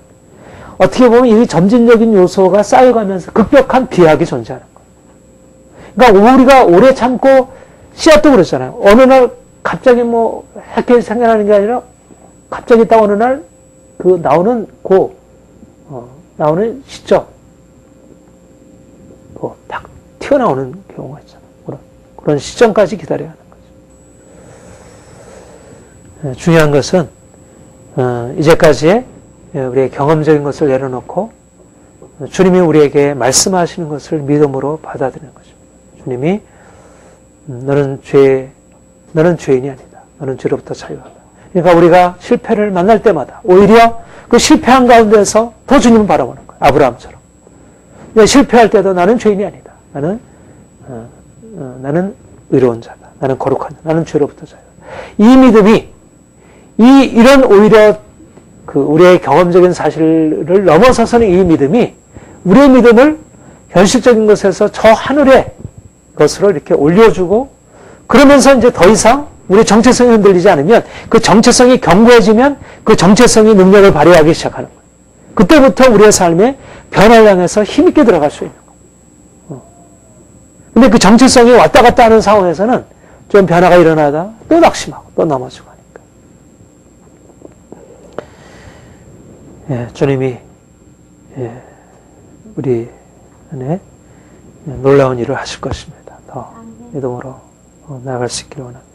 [SPEAKER 1] 어떻게 보면 이 점진적인 요소가 쌓여가면서 급격한 비약이 존재하는 거예요. 그러니까 우리가 오래 참고 씨앗도 그렇잖아요. 어느 날 갑자기 햇빛이 생겨나는 게 아니라 갑자기 딱 어느 날 나오는 시점 딱 튀어나오는 경우가 있잖아요. 그런 시점까지 기다려야 하는 거죠. 중요한 것은 이제까지의 우리의 경험적인 것을 내려놓고 주님이 우리에게 말씀하시는 것을 믿음으로 받아들이는 것입니다. 주님이 너는 죄인이 아니다. 너는 죄로부터 자유하다. 그러니까 우리가 실패를 만날 때마다 오히려 그 실패한 가운데서 더 주님을 바라보는 거예요. 아브라함처럼. 실패할 때도 나는 죄인이 아니다. 나는 의로운 자다. 나는 거룩한 자다. 나는 죄로부터 자유하다. 이 믿음이 이런 오히려 우리의 경험적인 사실을 넘어서서는 이 믿음이 우리의 믿음을 현실적인 것에서 저 하늘의 것으로 이렇게 올려주고 그러면서 이제 더 이상 우리의 정체성이 흔들리지 않으면 그 정체성이 견고해지면 그 정체성이 능력을 발휘하기 시작하는 거예요. 그때부터 우리의 삶에 변화를 향해서 힘있게 들어갈 수 있는 거예요. 근데 그 정체성이 왔다 갔다 하는 상황에서는 좀 변화가 일어나다 또 낙심하고 또 넘어지고 하니까. 주님이 우리 안에 놀라운 일을 하실 것입니다. 더 믿음으로 나아갈 수 있기를 원합니다.